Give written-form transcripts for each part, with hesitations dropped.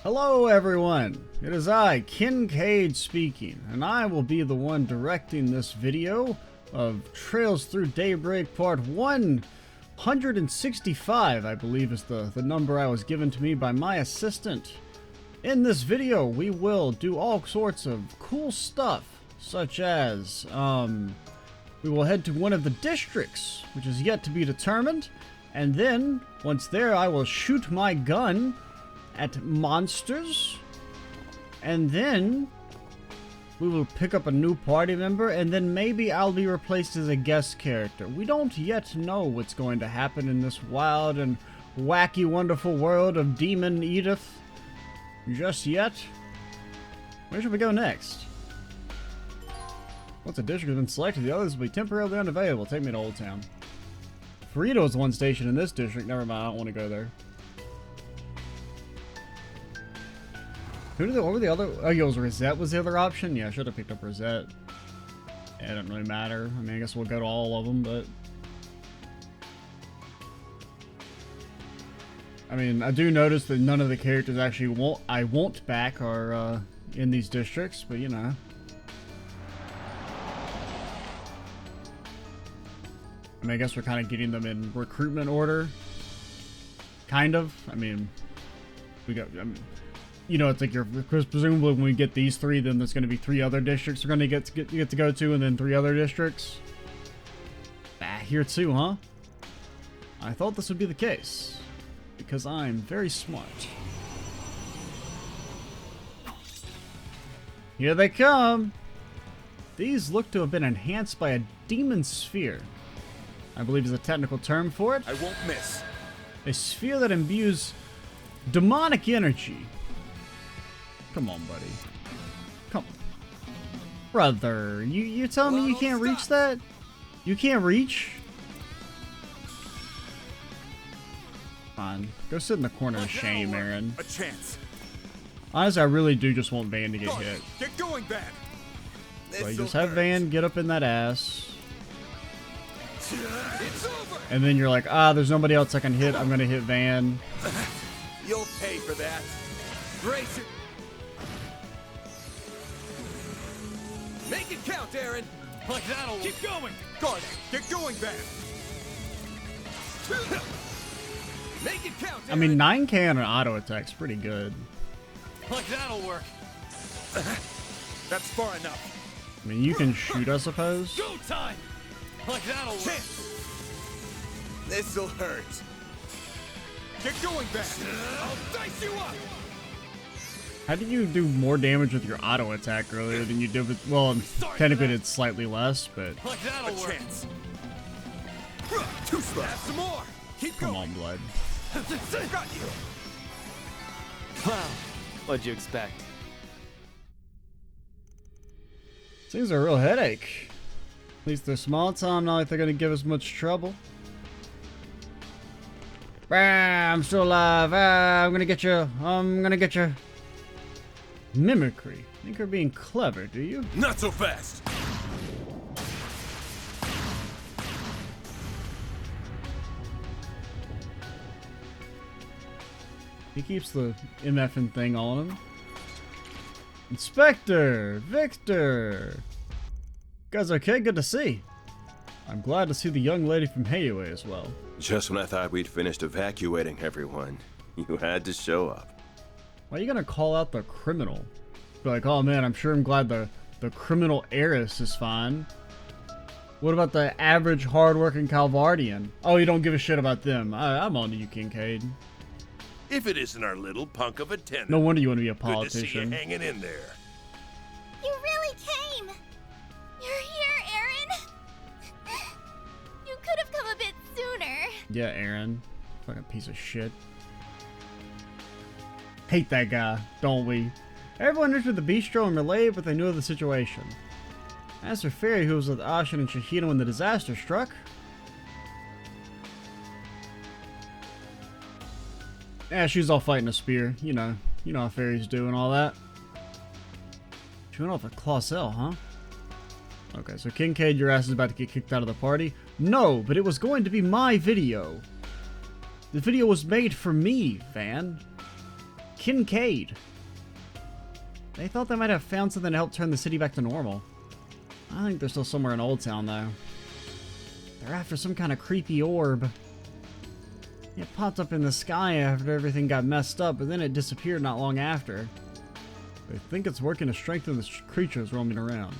Hello everyone, it is I, Kincaid speaking, and I will be the one directing this video of Trails Through Daybreak Part 165, I believe is the number I was given to me by my assistant. In this video, we will do all sorts of cool stuff, such as, we will head to one of the districts, which is yet to be determined, and then, once there, I will shoot my gun at monsters, and then we will pick up a new party member, and then maybe I'll be replaced as a guest character. We don't yet know what's going to happen in this wild and wacky wonderful world of Demon Edith just yet. Where should we go next? Once a district has been selected, the others will be temporarily unavailable. Take me to Old Town. Frito is one station in this district. Never mind, I don't want to go there. What were the other? Oh, yeah, it was Rosette was the other option? Yeah, I should have picked up Rosette. Yeah, it doesn't really matter. I mean, I guess we'll go to all of them, but... I mean, I do notice that none of the characters actually I want back are in these districts, but you know. I mean, I guess we're kind of getting them in recruitment order. Kind of. I mean, we got... I mean, you know, it's like because presumably when we get these three, then there's going to be three other districts we're going to get to go to, and then three other districts. Here too, huh? I thought this would be the case, because I'm very smart. Here they come! These look to have been enhanced by a demon sphere. I believe is a technical term for it. I won't miss. A sphere that imbues demonic energy. Come on, buddy. Come on. Brother, you're telling me you can't reach that? You can't reach? Fine. Go sit in the corner of shame, Aaron. A chance. Honestly, I really do just want Van to get hit. Get going, Van. So you just have Van get up in that ass. It's over. And then you're like, there's nobody else I can hit. I'm gonna hit Van. You'll pay for that. Brace it. Make it count, Aaron. Like that'll keep going. Guard, get going, Van. Make it count, Aaron. I mean, 9K on an auto attack's pretty good. Like that'll work. That's far enough. I mean, you can shoot, I suppose. Go time. Like that'll work. This'll hurt. Get going, Van. I'll dice you up. How did you do more damage with your auto attack earlier than you did with... Well, technically it's slightly less, but... Like that'll work. Chance. Too slow. Have some more. Keep Come going. on, blood. Got you. Wow. What'd you expect? Things are a real headache. At least they're small, so I'm not like they're gonna give us much trouble. I'm still alive. I'm gonna get you. I'm gonna get you. Mimicry. Think you're being clever, do you? Not so fast. He keeps the MFing thing on him. Inspector! Victor! You guys okay? Good to see. I'm glad to see the young lady from Hayaway as well. Just when I thought we'd finished evacuating everyone, you had to show up. Why are you gonna call out the criminal? Be like, oh man, I'm sure I'm glad the criminal heiress is fine. What about the average hardworking Calvardian? Oh, you don't give a shit about them. I'm on to you, Kincaid. If it isn't our little punk of a tenant. No wonder you want to be a Good to see you politician. hanging in there. You really came! You're here, Aaron! You could have come a bit sooner. Yeah, Aaron. Fucking piece of shit. Hate that guy, don't we? Everyone entered the bistro and relayed what they knew of the situation. As for Fairy, who was with Ashen and Shahida when the disaster struck, yeah, she was all fighting a spear. You know how fairies do and all that. She went off with Clausel, huh? Okay, so Kincaid, your ass is about to get kicked out of the party. No, but it was going to be my video. The video was made for me, Van. Kincaid. They thought they might have found something to help turn the city back to normal. I think they're still somewhere in Old Town, though. They're after some kind of creepy orb. It popped up in the sky after everything got messed up, but then it disappeared not long after. They think it's working to strengthen the creatures roaming around.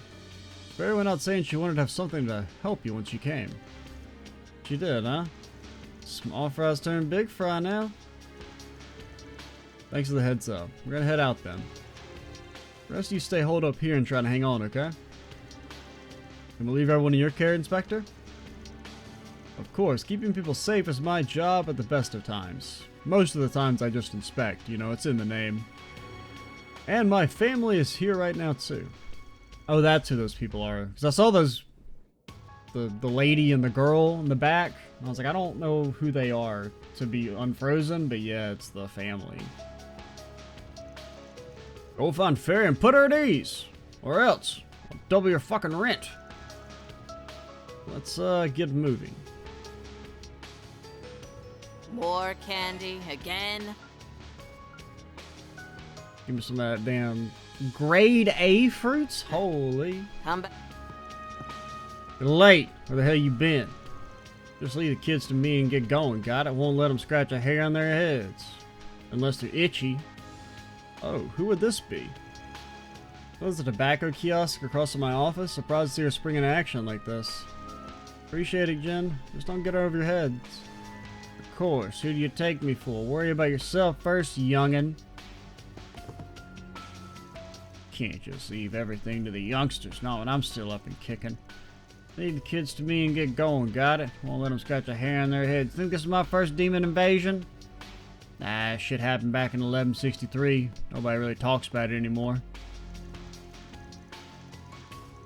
Barry went out saying she wanted to have something to help you when she came. She did, huh? Small fries turn big fry now. Thanks for the heads up. We're gonna head out then. The rest of you stay holed up here and try to hang on, okay? Can we leave everyone in your care, Inspector? Of course, keeping people safe is my job at the best of times. Most of the times I just inspect, you know, it's in the name. And my family is here right now too. Oh, that's who those people are. Because I saw those, the lady and the girl in the back. I was like, I don't know who they are to be unfrozen, but yeah, it's the family. Go find Fairy and put her at ease, or else I'll double your fucking rent. Let's get moving. More candy again? Give me some of that damn grade A fruits. Holy. Come back. You're late. Where the hell you been? Just leave the kids to me and get going. Got it? Won't let them scratch a hair on their heads. Unless they're itchy. Oh, who would this be? There's a tobacco kiosk across from my office. Surprised to see her spring into action like this. Appreciate it, Jen. Just don't get over your heads. Of course. Who do you take me for? Worry about yourself first, youngin'. Can't just leave everything to the youngsters. Not when I'm still up and kicking. Leave the kids to me and get going. Got it? Won't let them scratch a hair on their heads. Think this is my first demon invasion? Nah, shit happened back in 1163. Nobody really talks about it anymore.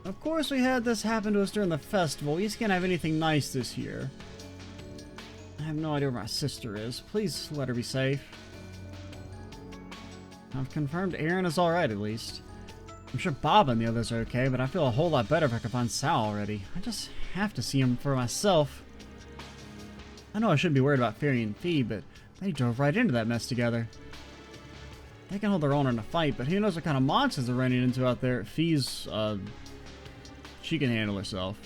Of course we had this happen to us during the festival. We just can't have anything nice this year. I have no idea where my sister is. Please let her be safe. I've confirmed Aaron is alright at least. I'm sure Bob and the others are okay, but I feel a whole lot better if I can find Sal already. I just have to see him for myself. I know I shouldn't be worried about Fairy and Fee, but they drove right into that mess together. They can hold their own in a fight, but who knows what kind of monsters they're running into out there. Fee's, she can handle herself.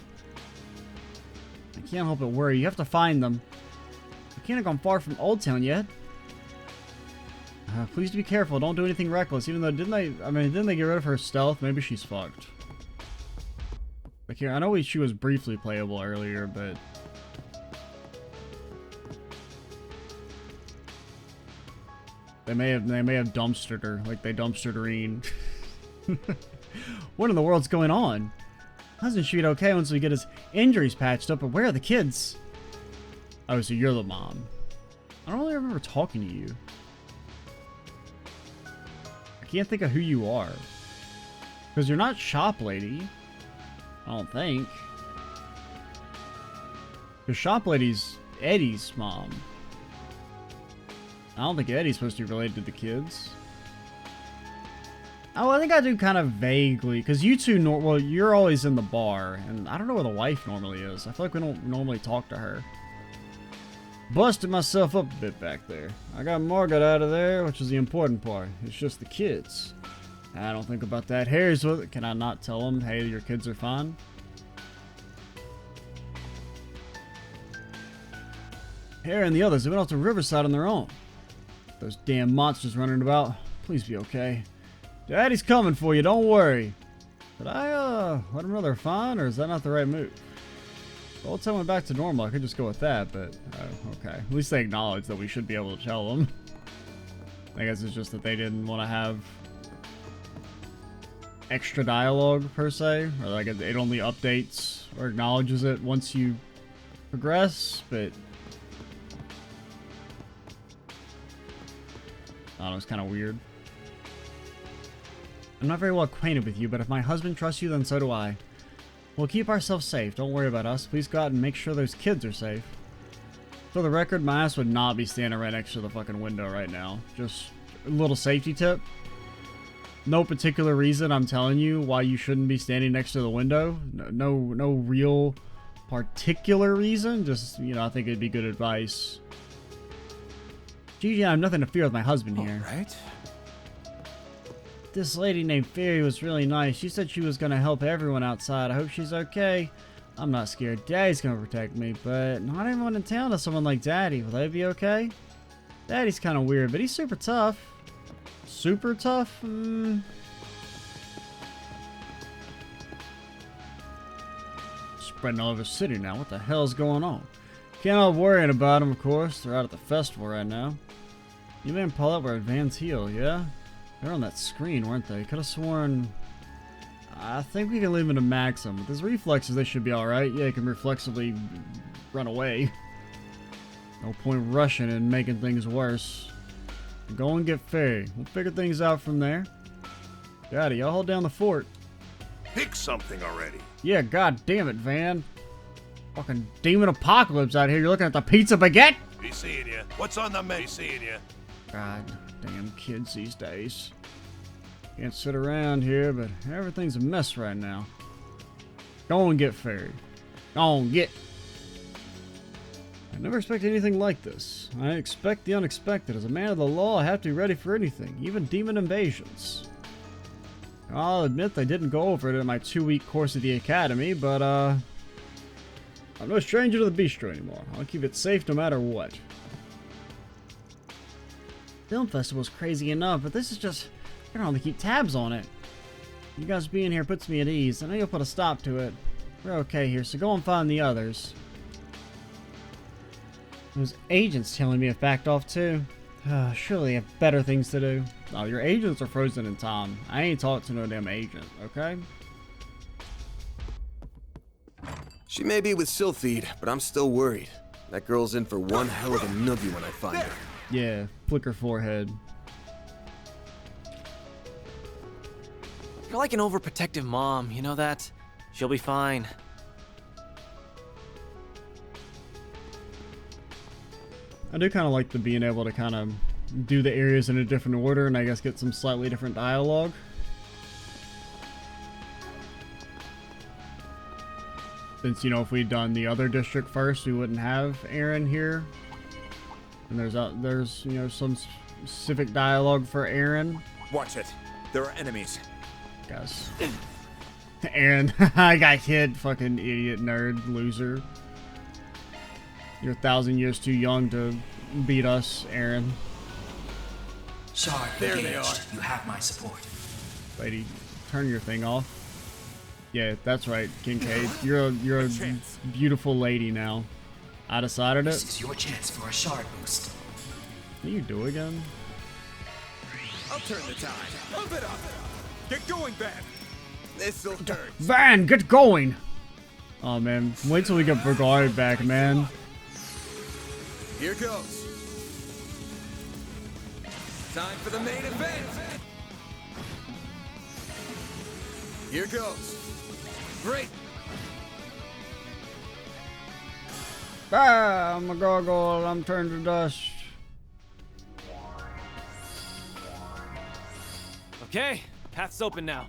I can't help but worry. You have to find them. You can't have gone far from Old Town yet. Please be careful. Don't do anything reckless. Even though, didn't they get rid of her stealth? Maybe she's fucked. Like here, I know she was briefly playable earlier, but they may have dumpstered her, like they dumpstered Reen. What in the world's going on? Husband should be okay once we get his injuries patched up, but where are the kids? Oh, so you're the mom. I don't really remember talking to you. I can't think of who you are. Because you're not Shop Lady. I don't think. Because Shop Lady's Eddie's mom. I don't think Eddie's supposed to be related to the kids. Oh, I think I do kind of vaguely. Because you two, well, you're always in the bar. And I don't know where the wife normally is. I feel like we don't normally talk to her. Busted myself up a bit back there. I got Margaret out of there, which is the important part. It's just the kids. I don't think about that. Harry's with it. Can I not tell them, hey, your kids are fine? Harry and the others, they went off to Riverside on their own. Those damn monsters running about. Please be okay. Daddy's coming for you, don't worry. Did I, let them know they're fine, or is that not the right move? Well, tell them back to normal. I could just go with that, but okay. At least they acknowledge that we should be able to tell them. I guess it's just that they didn't want to have extra dialogue, per se. Or like it only updates or acknowledges it once you progress, but I don't know, it's kind of weird. I'm not very well acquainted with you, but if my husband trusts you, then so do I. We'll keep ourselves safe. Don't worry about us. Please go out and make sure those kids are safe. For the record, my ass would not be standing right next to the fucking window right now. Just a little safety tip. No particular reason I'm telling you why you shouldn't be standing next to the window. No real particular reason. Just, you know, I think it'd be good advice. Gigi, I have nothing to fear with my husband here. All right. This lady named Fairy was really nice. She said she was gonna help everyone outside. I hope she's okay. I'm not scared. Daddy's gonna protect me, but not everyone in town is someone like Daddy. Will they be okay? Daddy's kind of weird, but he's super tough. Super tough? Spreading all over the city now. What the hell's going on? Can't help worrying about them, of course. They're out at the festival right now. You and Paulette were at Van's heel, yeah? They're on that screen, weren't they? Could have sworn... I think we can leave him to Maxim. With his reflexes, they should be alright. Yeah, he can reflexively run away. No point rushing and making things worse. Go and get Faye. We'll figure things out from there. Daddy, y'all hold down the fort. Pick something already. Yeah, god damn it, Van. Fucking demon apocalypse out here. You're looking at the pizza baguette? Be seeing you. What's on the menu? Seeing you. God damn kids these days. Can't sit around here, but everything's a mess right now. Go and get Fairy. Go and get. I never expected anything like this. I expect the unexpected. As a man of the law, I have to be ready for anything, even demon invasions. I'll admit I didn't go over it in my 2-week course at the academy, but I'm no stranger to the bistro anymore. I'll keep it safe no matter what. Film festival's crazy enough, but this is just... I can hardly keep tabs on it. You guys being here puts me at ease. I know you'll put a stop to it. We're okay here, so go and find the others. Those agents telling me have backed off too. Surely they have better things to do. Oh, your agents are frozen in time. I ain't talked to no damn agent, okay? She may be with Sylphide, but I'm still worried. That girl's in for one hell of a noogie when I find her. Yeah, flick her forehead. You're like an overprotective mom, you know that? She'll be fine. I do kind of like the being able to kind of do the areas in a different order and I guess get some slightly different dialogue. Since, you know, if we'd done the other district first, we wouldn't have Aaron here. And there's you know, some specific dialogue for Aaron. Watch it. There are enemies. Guys. Aaron, I got hit. Fucking idiot, nerd, loser. You're 1,000 years too young to beat us, Aaron. Shard, there engaged. They are. You have my support. Lady, turn your thing off. Yeah, that's right, Kincaid. You're a beautiful lady now. I decided it. This is your chance for a shard boost. What do you do again? I'll turn the tide. Pump it up. Get going, Van. This'll hurt. Van, get going! Oh man, wait till we get Brigard back, man. Here goes. Time for the main event. Here goes. Great. Ah, I'm a gargoyle. I'm turned to dust. Okay, path's open now.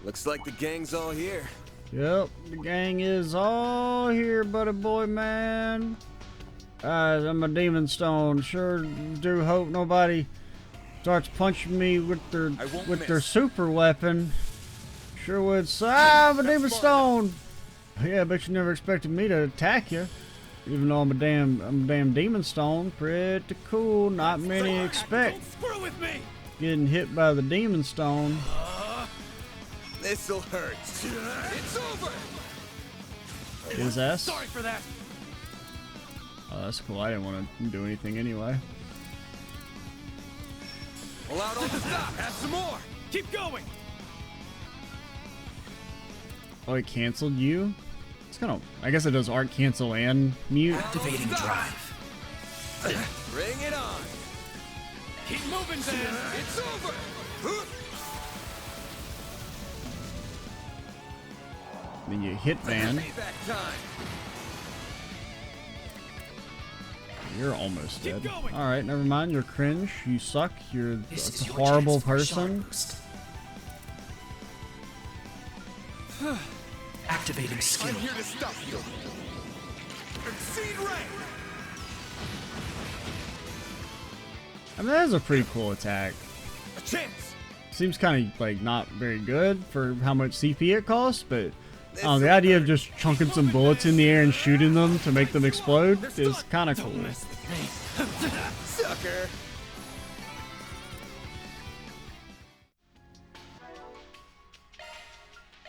Looks like the gang's all here. Yep, the gang is all here, buddy boy, man. I'm a demon stone. Sure do hope nobody starts punching me with their super weapon. Sure would. I'm a demon stone. Yeah, but you never expected me to attack you. Even though I'm a damn demon stone. Pretty cool. Not many expect Don't screw with me. getting hit by the demon stone. This'll hurt. It's over. His ass. Sorry for that. Oh, that's cool. I didn't want to do anything anyway. Pull out all the stop. Have some more. Keep going. Oh, it canceled you? It's kind of... I guess it does art cancel and mute. Activating drive. Bring it on. Keep moving, Van. It's over. Then you hit Van. Payback time. You're almost Keep dead. going. Alright, never mind. You're cringe. You suck. You're This is a your horrible chance for a shard person. boost. Activating skill. I'm here to stop you. Exceed rank. I mean, that is a pretty cool attack. A chance. seems kind of like not very good for how much CP it costs, but the idea of just chunking some bullets in the air and shooting them to make them explode is kind of cool. Sucker.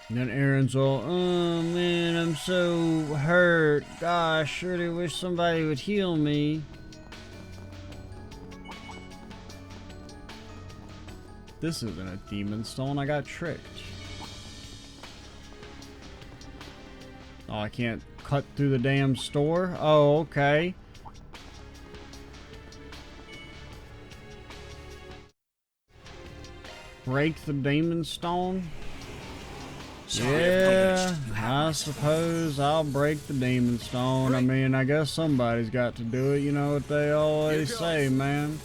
And then Aaron's all, oh man, I'm so hurt. Gosh, I really wish somebody would heal me. This isn't a demon stone, I got tricked. Oh, I can't cut through the damn store? Oh, okay. Break the demon stone? Yeah, I suppose I'll break the demon stone. I mean, I guess somebody's got to do it. You know what they always say, man.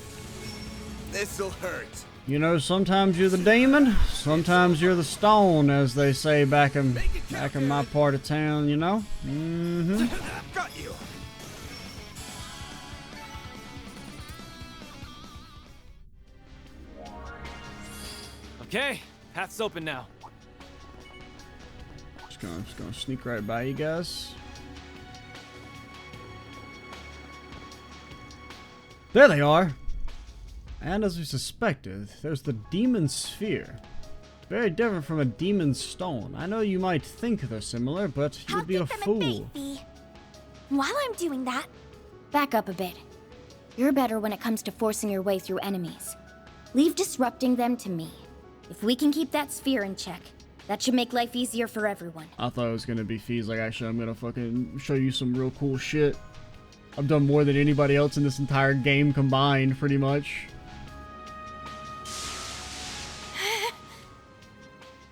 This'll hurt. You know, sometimes you're the demon, sometimes you're the stone, as they say back in my part of town, you know? Mm-hmm. Got you. Okay, path's open now. Just gonna sneak right by you guys. There they are! And as we suspected, there's the demon sphere. Very different from a demon stone. I know you might think they're similar, but you'd be a fool. While I'm doing that, Back up a bit. You're better when it comes to forcing your way through enemies. Leave disrupting them to me. If we can keep that sphere in check, that should make life easier for everyone. I thought it was gonna be Fees, like, actually, I'm gonna fucking show you some real cool shit. I've done more than anybody else in this entire game combined, pretty much.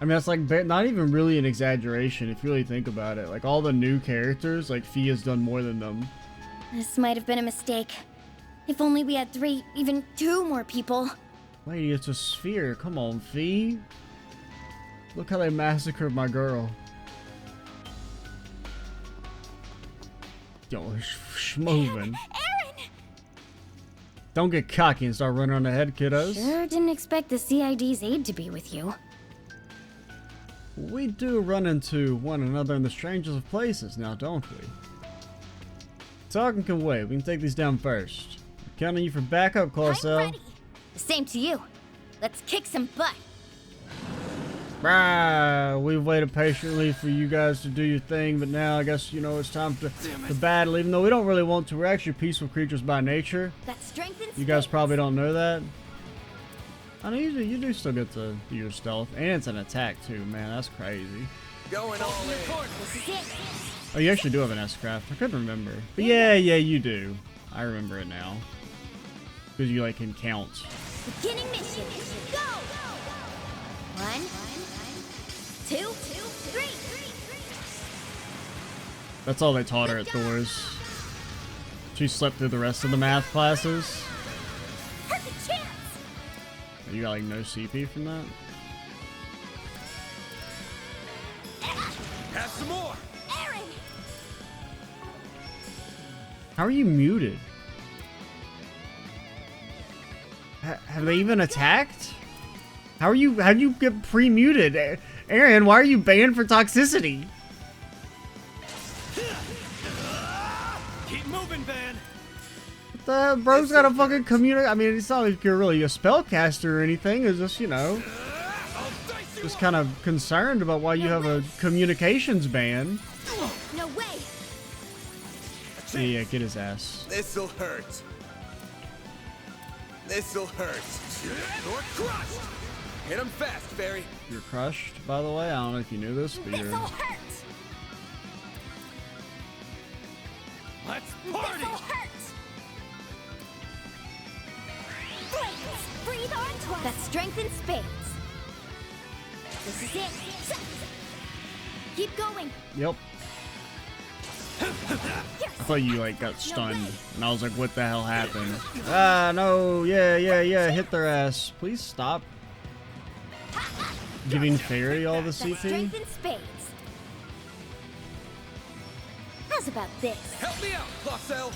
I mean, that's like not even really an exaggeration if you really think about it. Like, all the new characters, like, Fee has done more than them. This might have been a mistake. If only we had 3, even 2 more people. Lady, it's a sphere. Come on, Fee. Look how they massacred my girl. Yo, schmovin'. Aaron! Don't get cocky and start running on the head, kiddos. Sure didn't expect the CID's aid to be with you. We do run into one another in the strangest of places now, don't we? Talking can wait. We can take these down first. I'm counting on you for backup, I'm Clausel. ready. The same to you. Let's kick some butt. We've waited patiently for you guys to do your thing, but now I guess, you know, it's time to battle, even though we don't really want to. We're actually peaceful creatures by nature. That strengthens You guys probably don't know that. I know you do still get to do your stealth, and it's an attack too, man. That's crazy. Going all in. This is it. Oh, you actually do have an S-craft. I couldn't remember. But yeah, you do. I remember it now. Because you, like, can count. Beginning mission. Go! 1, 2, 3. That's all they taught her at Thor's. She slept through the rest of the math classes. Perfect chance. You got, like, no CP from that? Have some more. Aaron! How are you muted? Have they even attacked? How'd you get pre-muted? Aaron, why are you banned for toxicity? Keep moving, Van. What the hell? Bro's got a fucking communicate. I mean, it's not like you're really a spellcaster or anything. It's just, you know, just kind of concerned about why you have a communications ban. No way. Yeah, get his ass. This'll hurt. This'll hurt. You're crushed. Hit him fast, Fairy. You're crushed, by the way. I don't know if you knew this, but you're... This'll hurt. Let's party. This'll hurt. Breathe on to us. that strength in spades. This is it. Keep going. Yep. I thought you, like, got stunned, and I was like, what the hell happened? Ah, no, yeah, hit their ass. Please stop giving Fairy all the That CP. strength in spades. How's about this? Help me out, Clausel.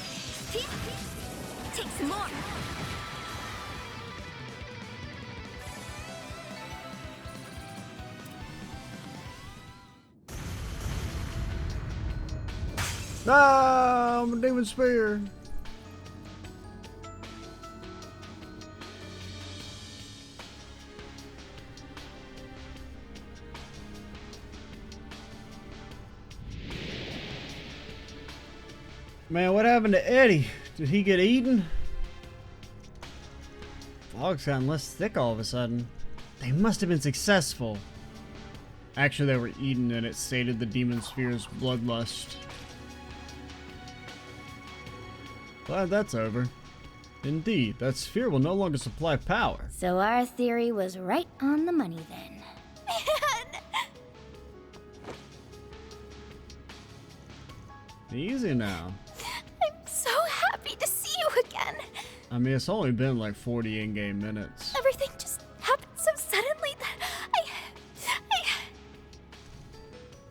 Take some more. Ah, I'm a demon spear. Man, what happened to Eddie? Did he get eaten? Fog's gotten less thick all of a sudden. They must have been successful. Actually, they were eaten and it sated the demon sphere's bloodlust. Glad that's over. Indeed, that sphere will no longer supply power. So our theory was right on the money then. Easy now. I'm so happy to see you again. I mean, it's only been like 40 in-game minutes. Everything just happened so suddenly that I...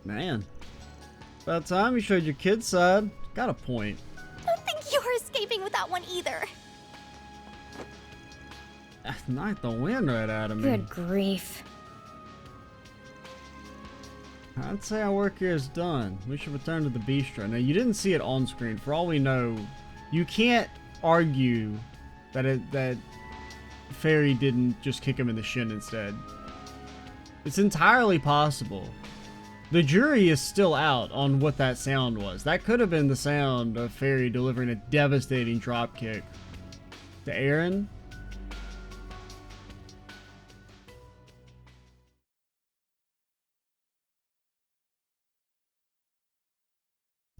Man. About time you showed your kid side. Got a point. I don't think you're escaping with that one either. Knocked the wind right out of me. Good grief. I'd say our work here is done. We should return to the bistro. Now, you didn't see it on screen. For all we know, you can't argue that Fairy didn't just kick him in the shin instead. It's entirely possible. The jury is still out on what that sound was. That could have been the sound of Fairy delivering a devastating dropkick to Aaron.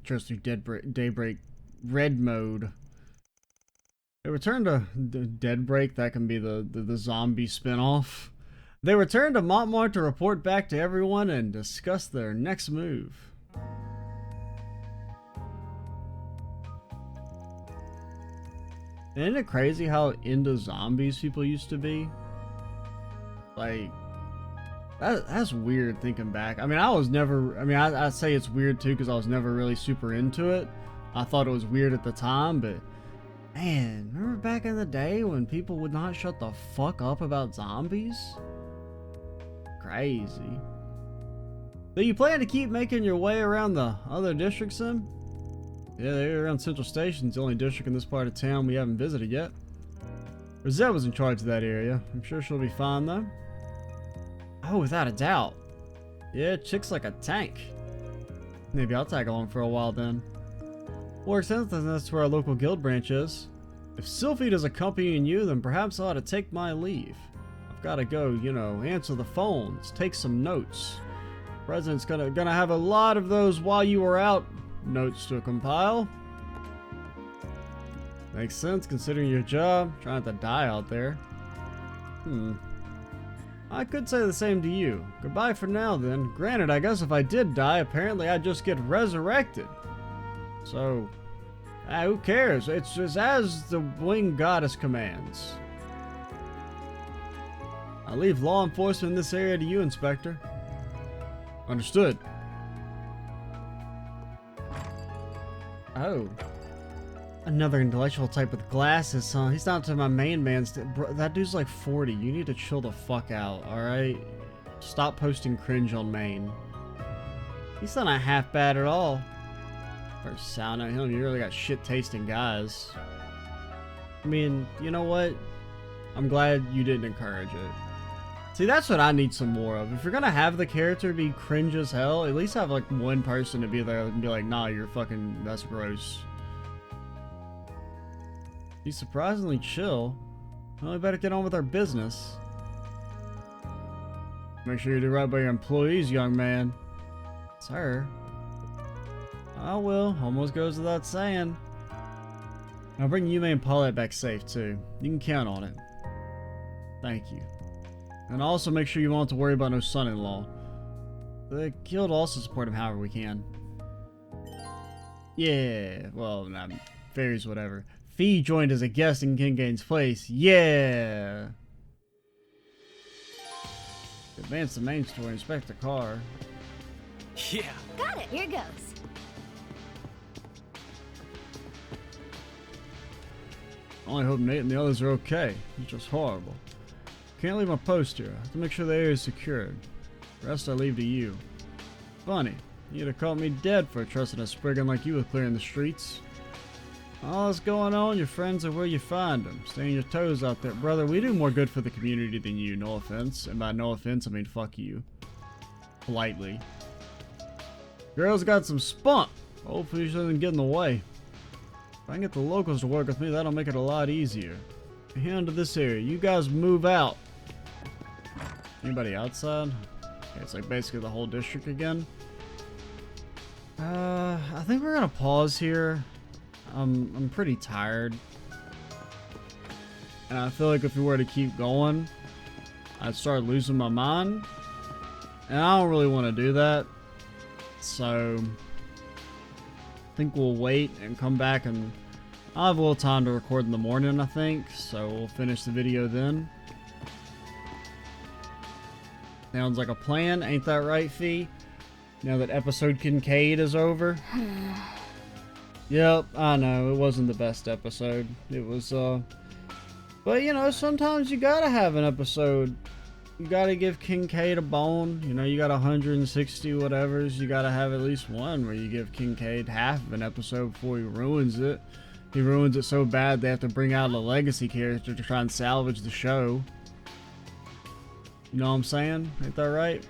Just through Daybreak Red mode. They return to Deadbreak. That can be the zombie spinoff. They return to Montmartre to report back to everyone and discuss their next move. Isn't it crazy how into zombies people used to be? Like, that's weird thinking back. I mean, I say it's weird too because I was never really super into it. I thought it was weird at the time, but man, remember back in the day when people would not shut the fuck up about zombies? Crazy. So you plan to keep making your way around the other districts then? Yeah, they're around Central Station's the only district in this part of town we haven't visited yet. Rosette was in charge of that area. I'm sure she'll be fine though. Oh, without a doubt. Yeah, chick's like a tank. Maybe I'll tag along for a while then. Works sense that that's where our local guild branch is. If Sylphid is accompanying you, then perhaps I ought to take my leave. I've gotta go, you know, answer the phones, take some notes. President's gonna have a lot of those while you were out notes to compile. Makes sense considering your job, trying to die out there. I could say the same to you. Goodbye for now then. Granted, I guess if I did die, apparently I'd just get resurrected. So, who cares? It's just as the winged goddess commands. I leave law enforcement in this area to you, Inspector. Understood. Oh. Another intellectual type with glasses, huh? He's not to my main man. Bro, that dude's like 40. You need to chill the fuck out, alright? Stop posting cringe on main. He's not half bad at all. First sound at him, you really got shit tasting guys. I mean, you know what? I'm glad you didn't encourage it. See, that's what I need some more of. If you're gonna have the character be cringe as hell, at least have like one person to be there and be like, nah, you're fucking, that's gross. He's surprisingly chill. Well, we better get on with our business. Make sure you do right by your employees, young man. Sir. I will. Almost goes without saying. I'll bring Yume and Paulette back safe, too. You can count on it. Thank you. And also make sure you won't have to worry about no son-in-law. The guild will also support him however we can. Yeah, well, nah, fairies, whatever. Fee joined as a guest in Kingane's place. Yeah! Advance the main story, inspect the car. Yeah. Got it. Here goes. I only hope Nate and the others are okay. It's just horrible. Can't leave my post here. I have to make sure the area is secured. The rest I leave to you. Funny. You'd have caught me dead for trusting a spriggan like you with clearing the streets. All that's going on, your friends are where you find them. Stay on your toes out there. Brother, we do more good for the community than you, no offense. And by no offense, I mean fuck you. Politely. Girl's got some spunk. Hopefully she doesn't get in the way. If I can get the locals to work with me, that'll make it a lot easier. Hand to this area. You guys move out. Anybody outside? Okay, it's like basically the whole district again. I think we're gonna pause here. I'm pretty tired. And I feel like if we were to keep going, I'd start losing my mind. And I don't really want to do that. So I think we'll wait and come back, and I'll have a little time to record in the morning, I think. So we'll finish the video then. Sounds like a plan, ain't that right, Fee? Now that episode Kincaid is over. Yep, I know, it wasn't the best episode. It was, but you know, sometimes you gotta have an episode. You gotta give Kincaid a bone. You know, you got 160 whatevers. You gotta have at least one where you give Kincaid half of an episode before he ruins it. He ruins it so bad they have to bring out a legacy character to try and salvage the show. You know what I'm saying? Ain't that right?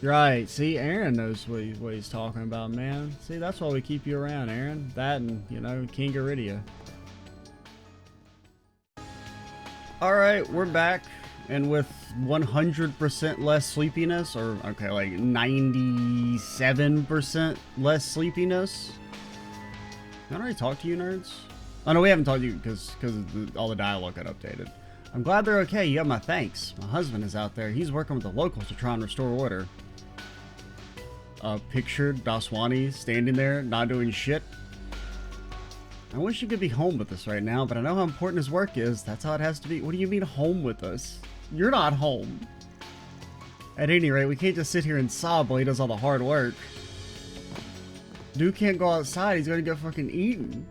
Right. See, Aaron knows what he's talking about, man. See, that's why we keep you around, Aaron. That and, you know, King Iridia. Alright, we're back. And with 100% less sleepiness, or, okay, like 97% less sleepiness. Did I already talk to you, nerds? Oh, no, we haven't talked to you because all the dialogue got updated. I'm glad they're okay. You have my thanks. My husband is out there. He's working with the locals to try and restore order. Pictured Daswani standing there, not doing shit. I wish you could be home with us right now, but I know how important his work is. That's how it has to be. What do you mean home with us? You're not home. At any rate, we can't just sit here and sob while he does all the hard work. Dude can't go outside. He's gonna get fucking eaten.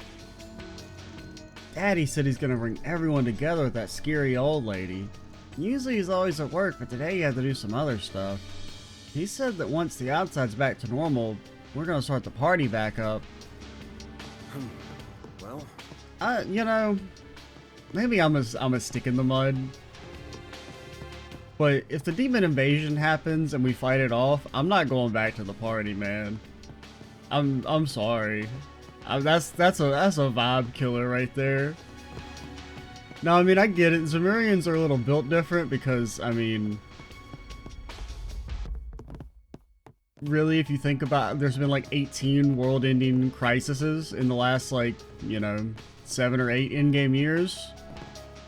Daddy said he's gonna bring everyone together with that scary old lady. Usually he's always at work, but today he had to do some other stuff. He said that once the outside's back to normal, we're gonna start the party back up. Well, you know, maybe I'm a stick in the mud. But if the demon invasion happens and we fight it off, I'm not going back to the party, man. I'm sorry. That's a vibe killer right there. No, I mean, I get it. Zemurians are a little built different because, I mean, really, if you think about it, there's been like 18 world-ending crises in the last, like, you know, 7 or 8 in-game years.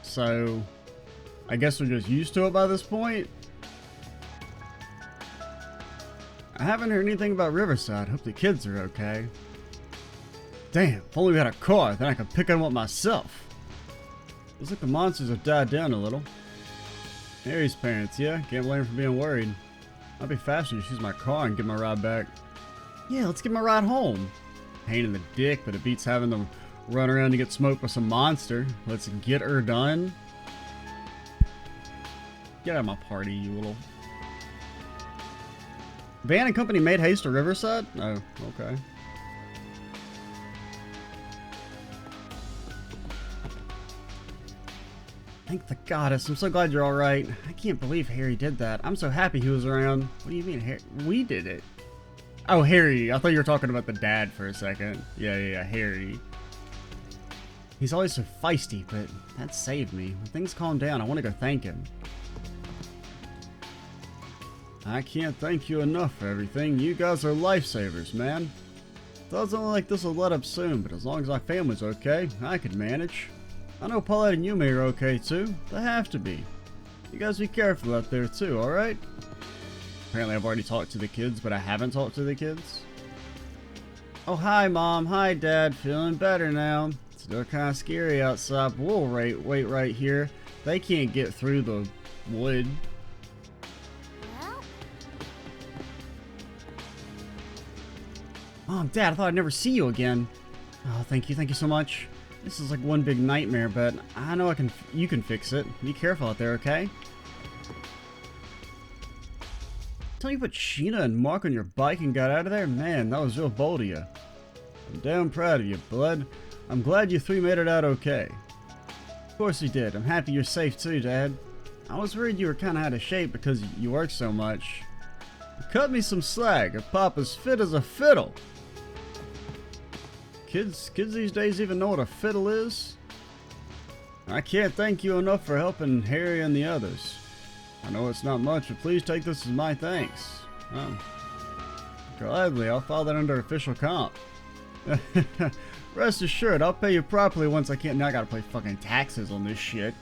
So, I guess we're just used to it by this point. I haven't heard anything about Riverside. Hope the kids are okay. Damn, if only we had a car, then I could pick them up myself. Looks like the monsters have died down a little. Harry's parents, yeah? Can't blame him for being worried. I'll be faster to use my car and get my ride back. Yeah, let's get my ride home. Pain in the dick, but it beats having them run around to get smoked by some monster. Let's get her done. Get out of my party, you little... Van and company made haste to Riverside? Oh, okay. Thank the goddess. I'm so glad you're alright. I can't believe Harry did that. I'm so happy he was around. What do you mean, Harry? We did it. Oh, Harry. I thought you were talking about the dad for a second. Yeah, Harry. He's always so feisty, but that saved me. When things calm down, I want to go thank him. I can't thank you enough for everything. You guys are lifesavers, man. Doesn't look like this will let up soon, but as long as my family's okay, I can manage. I know Paulette and Yumi are okay too. They have to be. You guys be careful out there too, alright? Apparently I've already talked to the kids, but I haven't talked to the kids. Oh, hi Mom. Hi Dad. Feeling better now. Still kind of scary outside, but we'll wait right here. They can't get through the wood. Mom, Dad, I thought I'd never see you again. Oh, thank you so much. This is like one big nightmare, but I know you can fix it. Be careful out there, okay? time you put Sheena and Mark on your bike and got out of there? Man, that was real bold of you. I'm damn proud of you, bud. I'm glad you three made it out okay. Of course you did. I'm happy you're safe too, Dad. I was worried you were kind of out of shape because you work so much. Cut me some slack. If Papa's fit as a fiddle. Kids these days even know what a fiddle is? I can't thank you enough for helping Harry and the others. I know it's not much, but please take this as my thanks. Oh. Gladly, I'll file that under official comp. Rest assured, I'll pay you properly once I can't. Now I gotta pay fucking taxes on this shit.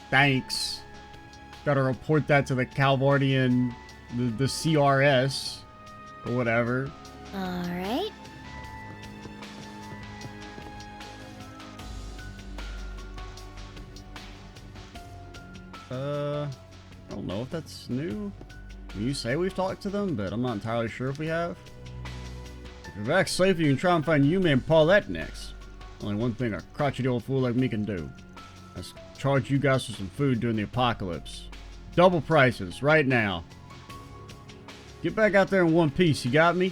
Thanks. Gotta report that to the Calvardian, the CRS, or whatever. Alright. I don't know if that's new. You say we've talked to them, but I'm not entirely sure if we have. If you're back safe, you can try and find Yumi and Paulette next. Only one thing a crotchety old fool like me can do. That's charge you guys for some food during the apocalypse. Double prices, right now. Get back out there in one piece, you got me?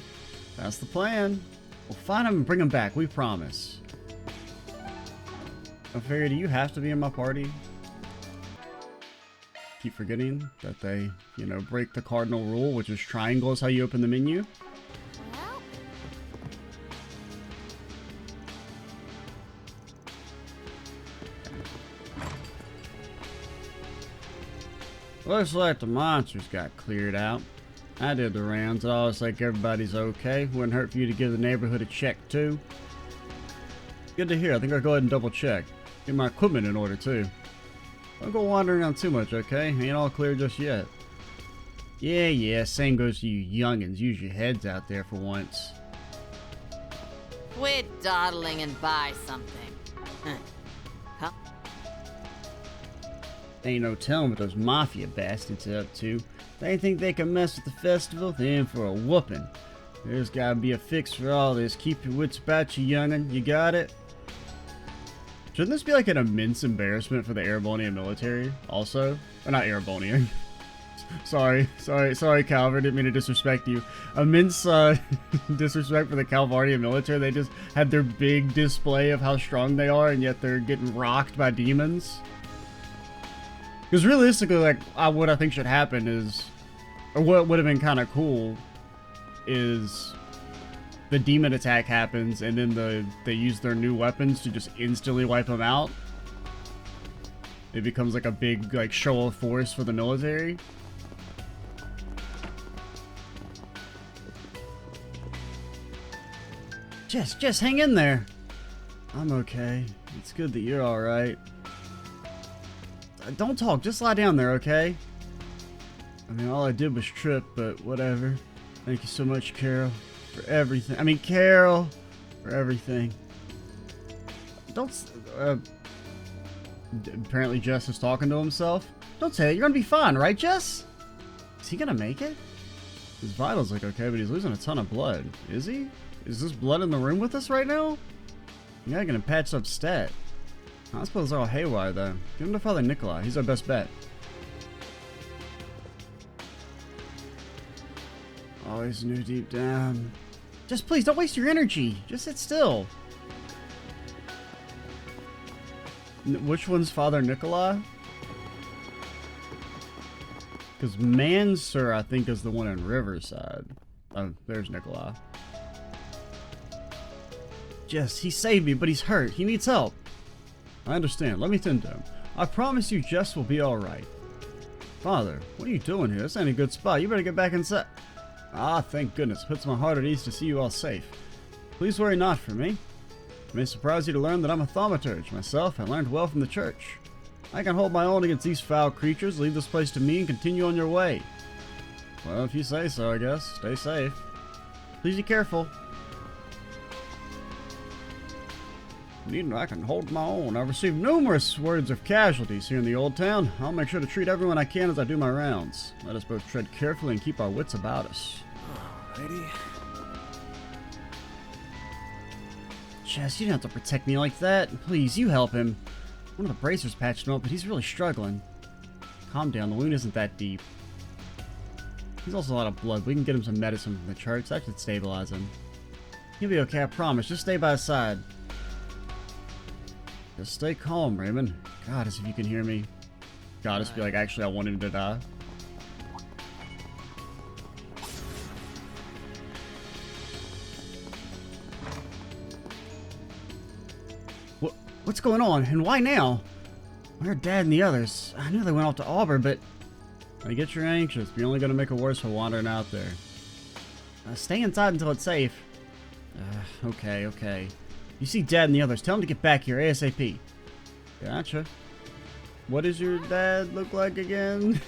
That's the plan. We'll find him and bring him back, we promise. I figure, do you have to be in my party? Keep forgetting that they, you know, break the cardinal rule, which is triangle is how you open the menu. Looks like the monsters got cleared out. I did the rounds. It always like everybody's okay. Wouldn't hurt for you to give the neighborhood a check too. Good to hear. I think I'll go ahead and double check. Get my equipment in order too. Don't go wandering around too much, okay? Ain't all clear just yet. Yeah, same goes to you youngins. Use your heads out there for once. Quit dawdling and buy something. Huh? Ain't no telling what those mafia bastards are up to. They think they can mess with the festival, they're in for a whooping. There's gotta be a fix for all this. Keep your wits about you, youngin'. You got it? Shouldn't this be like an immense embarrassment for the Erebonian military, also? Or not Erebonian. sorry, Calvard, didn't mean to disrespect you. Immense disrespect for the Calvardian military. They just had their big display of how strong they are, and yet they're getting rocked by demons. Because realistically, like, what I think should happen is, or what would have been kind of cool, is the demon attack happens, and then they use their new weapons to just instantly wipe them out. It becomes like a big like show of force for the military. Just hang in there. I'm okay. It's good that you're all right. Don't talk, just lie down there, okay? I mean, all I did was trip, but whatever. Thank you so much, Carol, for everything. I mean, Carol, for everything. Don't, apparently Jess is talking to himself. Don't say that, you're gonna be fine, right, Jess? Is he gonna make it? His vitals look okay, but he's losing a ton of blood. Is he? Is this blood in the room with us right now? You gotta get him patched up stat. I suppose they're all haywire though. Give him to Father Nikolai. He's our best bet. Always knew deep down. Just please don't waste your energy. Just sit still. Which one's Father Nikolai? Because Mansur, I think, is the one in Riverside. Oh, there's Nikolai. Jess, he saved me, but he's hurt. He needs help. I understand. Let me tend to him. I promise you Jess will be alright. Father, what are you doing here? This ain't a good spot. You better get back inside. Ah, thank goodness. Puts my heart at ease to see you all safe. Please worry not for me. It may surprise you to learn that I'm a thaumaturge. Myself, I learned well from the church. I can hold my own against these foul creatures. Leave this place to me and continue on your way. Well, if you say so, I guess. Stay safe. Please be careful. I can hold my own. I've received numerous words of casualties here in the old town. I'll make sure to treat everyone I can as I do my rounds. Let us both tread carefully and keep our wits about us. Alrighty. Jess, you don't have to protect me like that. Please, you help him. One of the bracers patched him up, but he's really struggling. Calm down, the wound isn't that deep. He's also a lot of blood. We can get him some medicine from the church. That should stabilize him. He'll be okay, I promise. Just stay by his side. Just stay calm, Raymond. God, as if you can hear me. God, just be like, actually, I want him to die. What's going on? And why now? Where are Dad and the others? I knew they went off to Auburn, but... I get you're anxious. You're only going to make it worse for wandering out there. Stay inside until it's safe. Okay. You see Dad and the others. Tell them to get back here ASAP. Gotcha. What does your dad look like again?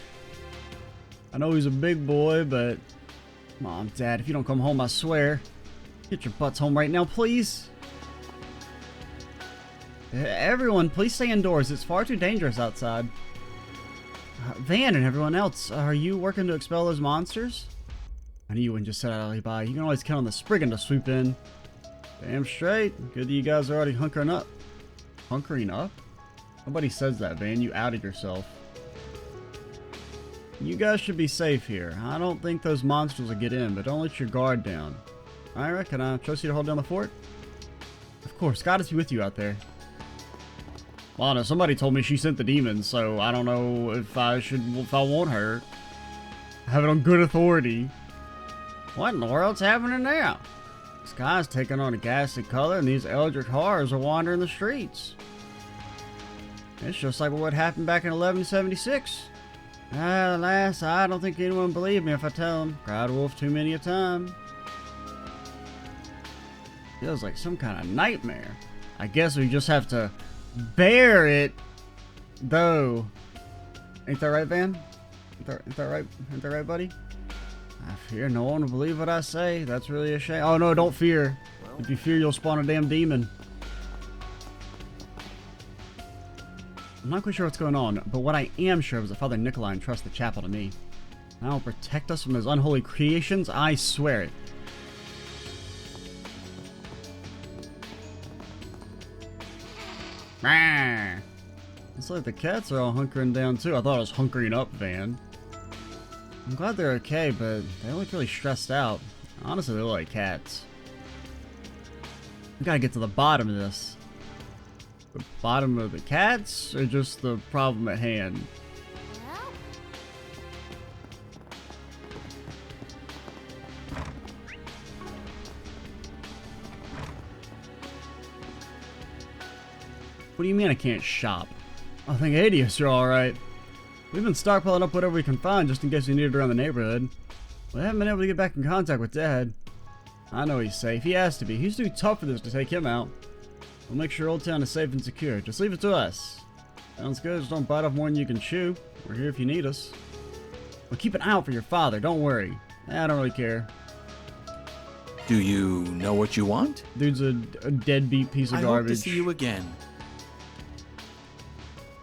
I know he's a big boy, but... Mom, Dad, if you don't come home, I swear. Get your butts home right now, please. Everyone, please stay indoors. It's far too dangerous outside. Van and everyone else, are you working to expel those monsters? I knew you wouldn't just sit idly by. You can always count on the Spriggan to swoop in. Damn straight. Good that you guys are already hunkering up. Hunkering up? Nobody says that, Van. You outed yourself. You guys should be safe here. I don't think those monsters will get in, but don't let your guard down. Ira, can I trust you to hold down the fort? Of course. God is with you out there. Lana, somebody told me she sent the demons, so I don't know if I want her. I have it on good authority. What in the world's happening now? The sky's taking on a ghastly color and these eldritch horrors are wandering the streets. It's just like what happened back in 1176. Alas, I don't think anyone will believe me if I tell them. Cried wolf too many a time. Feels like some kind of nightmare. I guess we just have to bear it, though. Ain't that right, Van? Ain't that right, buddy? I fear no one will believe what I say. That's really a shame. Oh no, don't fear. If you fear, you'll spawn a damn demon. I'm not quite sure what's going on, but what I am sure is that Father Nikolai entrusts the chapel to me. I will protect us from those unholy creations, I swear it. Looks like the cats are all hunkering down too. I thought I was hunkering up, Van. I'm glad they're okay, but they look really stressed out. Honestly, they look like cats. We gotta get to the bottom of this. The bottom of the cats, or just the problem at hand? What do you mean I can't shop? I think Adius, you're alright. We've been stockpiling up whatever we can find just in case we need it around the neighborhood. We haven't been able to get back in contact with Dad. I know he's safe. He has to be. He's too tough for this to take him out. We'll make sure Old Town is safe and secure. Just leave it to us. Sounds good. Just don't bite off more than you can chew. We're here if you need us. But keep an eye out for your father. Don't worry. I don't really care. Do you know what you want? Dude's a deadbeat piece of garbage. I hope to see you again.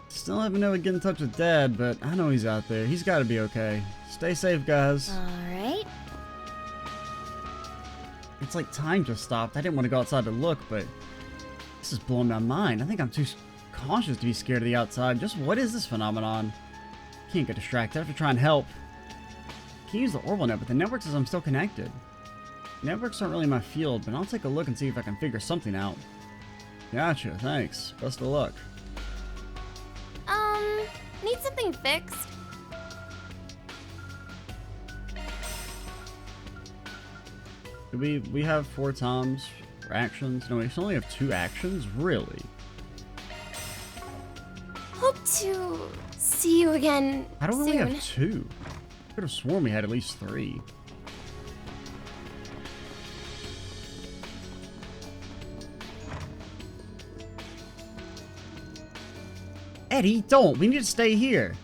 Still haven't been able to get in touch with Dad, but I know he's out there. He's got to be okay. Stay safe, guys. Alright. It's like time just stopped. I didn't want to go outside to look, but this is blowing my mind. I think I'm too cautious to be scared of the outside. Just what is this phenomenon? Can't get distracted. I have to try and help. Can use the Orbital net, but the network says I'm still connected. Networks aren't really my field, but I'll take a look and see if I can figure something out. Gotcha, thanks. Best of luck. Need something fixed? Do we have 4 times for actions? No, we only have 2 actions? Really? Hope to see you again I don't soon. really have 2. I could have sworn we had at least 3. Eddie, don't. We need to stay here.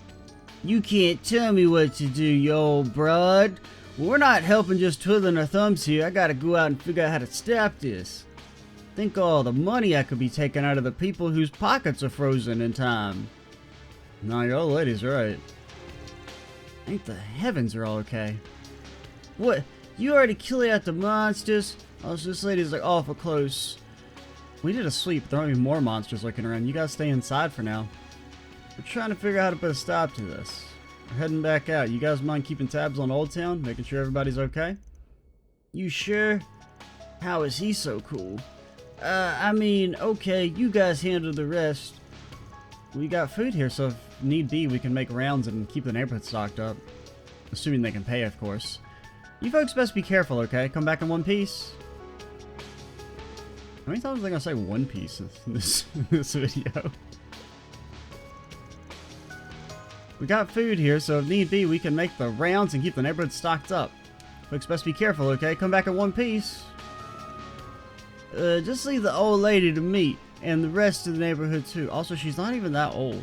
You can't tell me what to do, yo old broad. We're not helping just twiddling our thumbs here. I gotta go out and figure out how to stop this. Think of all the money I could be taking out of the people whose pockets are frozen in time. No, your old lady's right. Ain't the heavens are all okay. What? You already killed out the monsters? Oh, so this lady's like awful close. We did a sweep. There might be more monsters looking around. You guys stay inside for now. We're trying to figure out how to put a stop to this. We're heading back out. You guys mind keeping tabs on Old Town, making sure everybody's okay? You sure? How is he so cool? I mean, okay, you guys handle the rest. We got food here, so if need be, we can make rounds and keep the neighborhood stocked up. Assuming they can pay, of course. You folks best be careful, okay? Come back in one piece. How many times am I gonna say one piece in this video? We got food here, so if need be, we can make the rounds and keep the neighborhood stocked up. Folks best be careful, okay? Come back in one piece. Just leave the old lady to me, and the rest of the neighborhood too. Also, she's not even that old.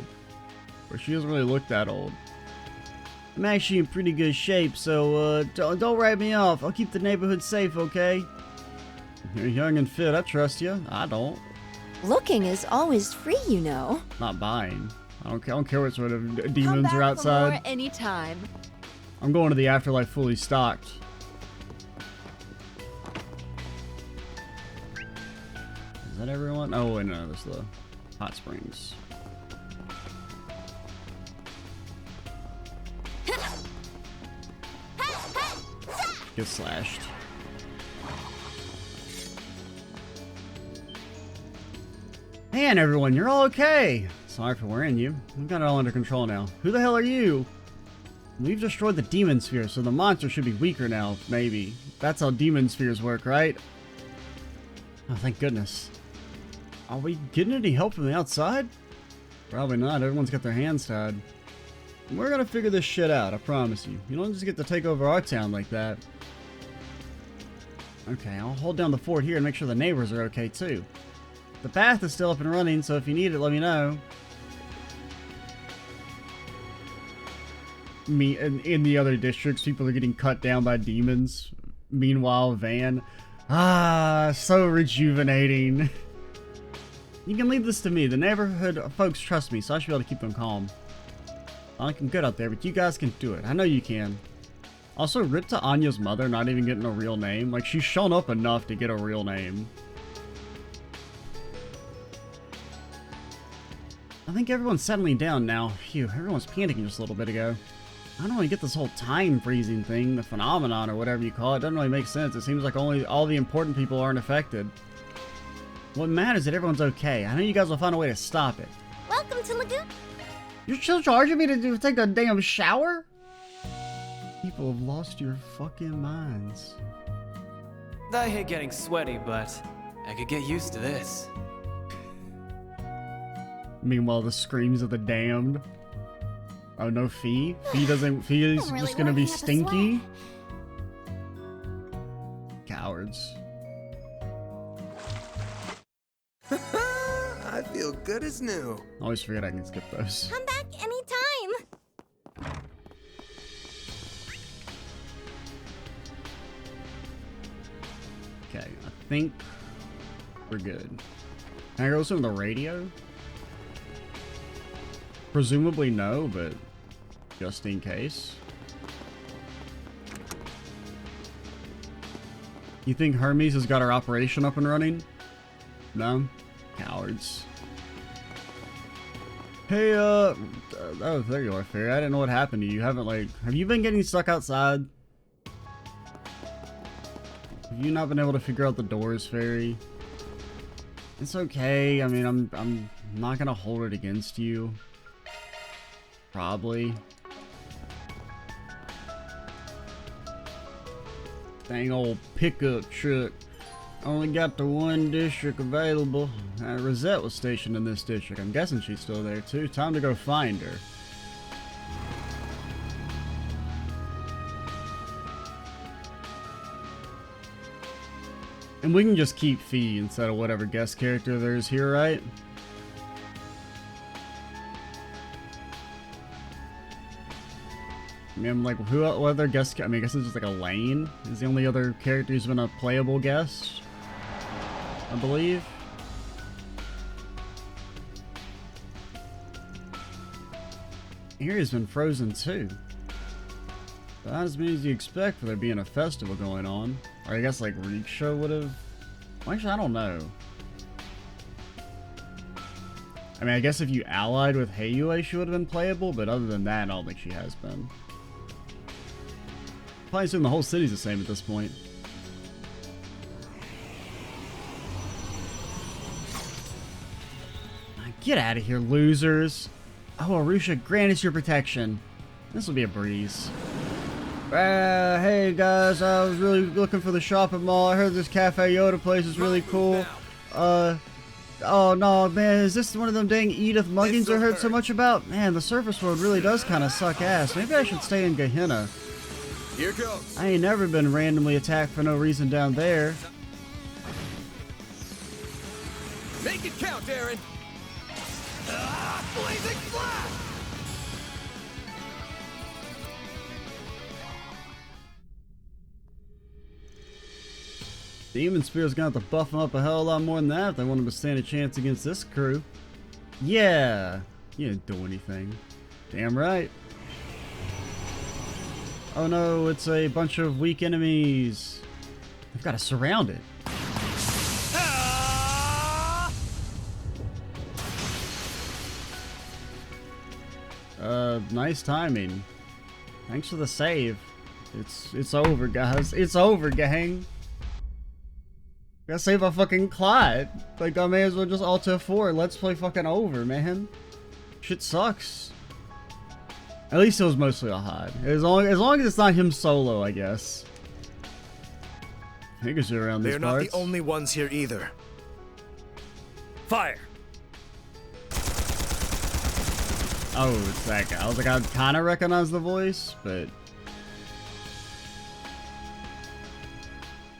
Or she doesn't really look that old. I'm actually in pretty good shape, so don't write me off. I'll keep the neighborhood safe, okay? You're young and fit, I trust you. I don't. Looking is always free, you know. Not buying. I don't care what sort of demons Come back are outside. For more anytime. I'm going to the afterlife fully stocked. Is that everyone? Oh, wait, no, there's the hot springs. Get slashed. Man, everyone, you're all okay. Sorry for worrying you. We've got it all under control now. Who the hell are you? We've destroyed the demon sphere, so the monster should be weaker now, maybe. That's how demon spheres work, right? Oh, thank goodness. Are we getting any help from the outside? Probably not. Everyone's got their hands tied. We're gonna figure this shit out, I promise you. You don't just get to take over our town like that. Okay, I'll hold down the fort here and make sure the neighbors are okay too. The path is still up and running, so if you need it, let me know. In the other districts, people are getting cut down by demons. Meanwhile, Van. Ah, so rejuvenating. You can leave this to me. The neighborhood folks trust me, so I should be able to keep them calm. I'm looking good out there, but you guys can do it. I know you can. Also, rip to Anya's mother not even getting a real name. Like, she's shown up enough to get a real name. I think everyone's settling down now. Phew, everyone's panicking just a little bit ago. I don't really get this whole time freezing thing, the phenomenon or whatever you call it. Doesn't really make sense. It seems like only all the important people aren't affected. What matters is that everyone's okay. I know you guys will find a way to stop it. Welcome to Lagoon. You're still charging me to take a damn shower? People have lost your fucking minds. I hate getting sweaty, but I could get used to this. Meanwhile, the screams of the damned. Oh, no Fee? Fee is really just gonna be working up a stinky? Cowards. I feel good as new. I always forget I can skip those. Come back anytime. Okay, I think we're good. Can I go listen to the radio? Presumably no, but just in case. You think Hermes has got our operation up and running? No? Cowards. Hey, oh, there you are, Fairy. I didn't know what happened to you. Have you been getting stuck outside? Have you not been able to figure out the doors, Fairy? It's okay. I mean, I'm not gonna hold it against you. Probably. Dang old pickup truck. Only got the one district available. Rosette was stationed in this district. I'm guessing she's still there too. Time to go find her. And we can just keep Fee instead of whatever guest character there is here, right? I mean, I'm like, what other guest? I mean, I guess it's just like Elaine is the only other character who's been a playable guest, I believe. Erie's been frozen too. Not as many as you expect for there being a festival going on. Or I guess like Riksha would have. Actually, I don't know. I mean, I guess if you allied with Heiyue, she would have been playable, but other than that, I don't think she has been. Probably assume the whole city's the same at this point. Get out of here, losers. Oh, Arusha, grant us your protection. This will be a breeze. Hey guys, I was really looking for the shopping mall. I heard this Cafe Yoda place is really cool. Oh no, man, is this one of them dang Edith muggings I heard so much about? Man, the surface world really does kind of suck ass. Maybe I should stay in Gehenna. Here goes. I ain't never been randomly attacked for no reason down there. Make it count, Aaron. Blazing flash! Demon Spear's gonna have to buff him up a hell of a lot more than that if they want him to stand a chance against this crew. Yeah, you didn't do anything. Damn right. Oh no, it's a bunch of weak enemies. They've got to surround it. Nice timing. Thanks for the save. It's over, guys. It's over, gang. Gotta save my fucking Clyde. Like, I may as well just Alt F4. Let's play fucking over, man. Shit sucks. At least it was mostly a HUD. As long as it's not him solo, I guess. I think it's around these parts. They're not the only ones here either. Fire! Oh, it's that guy. I was like, I kind of recognize the voice, but...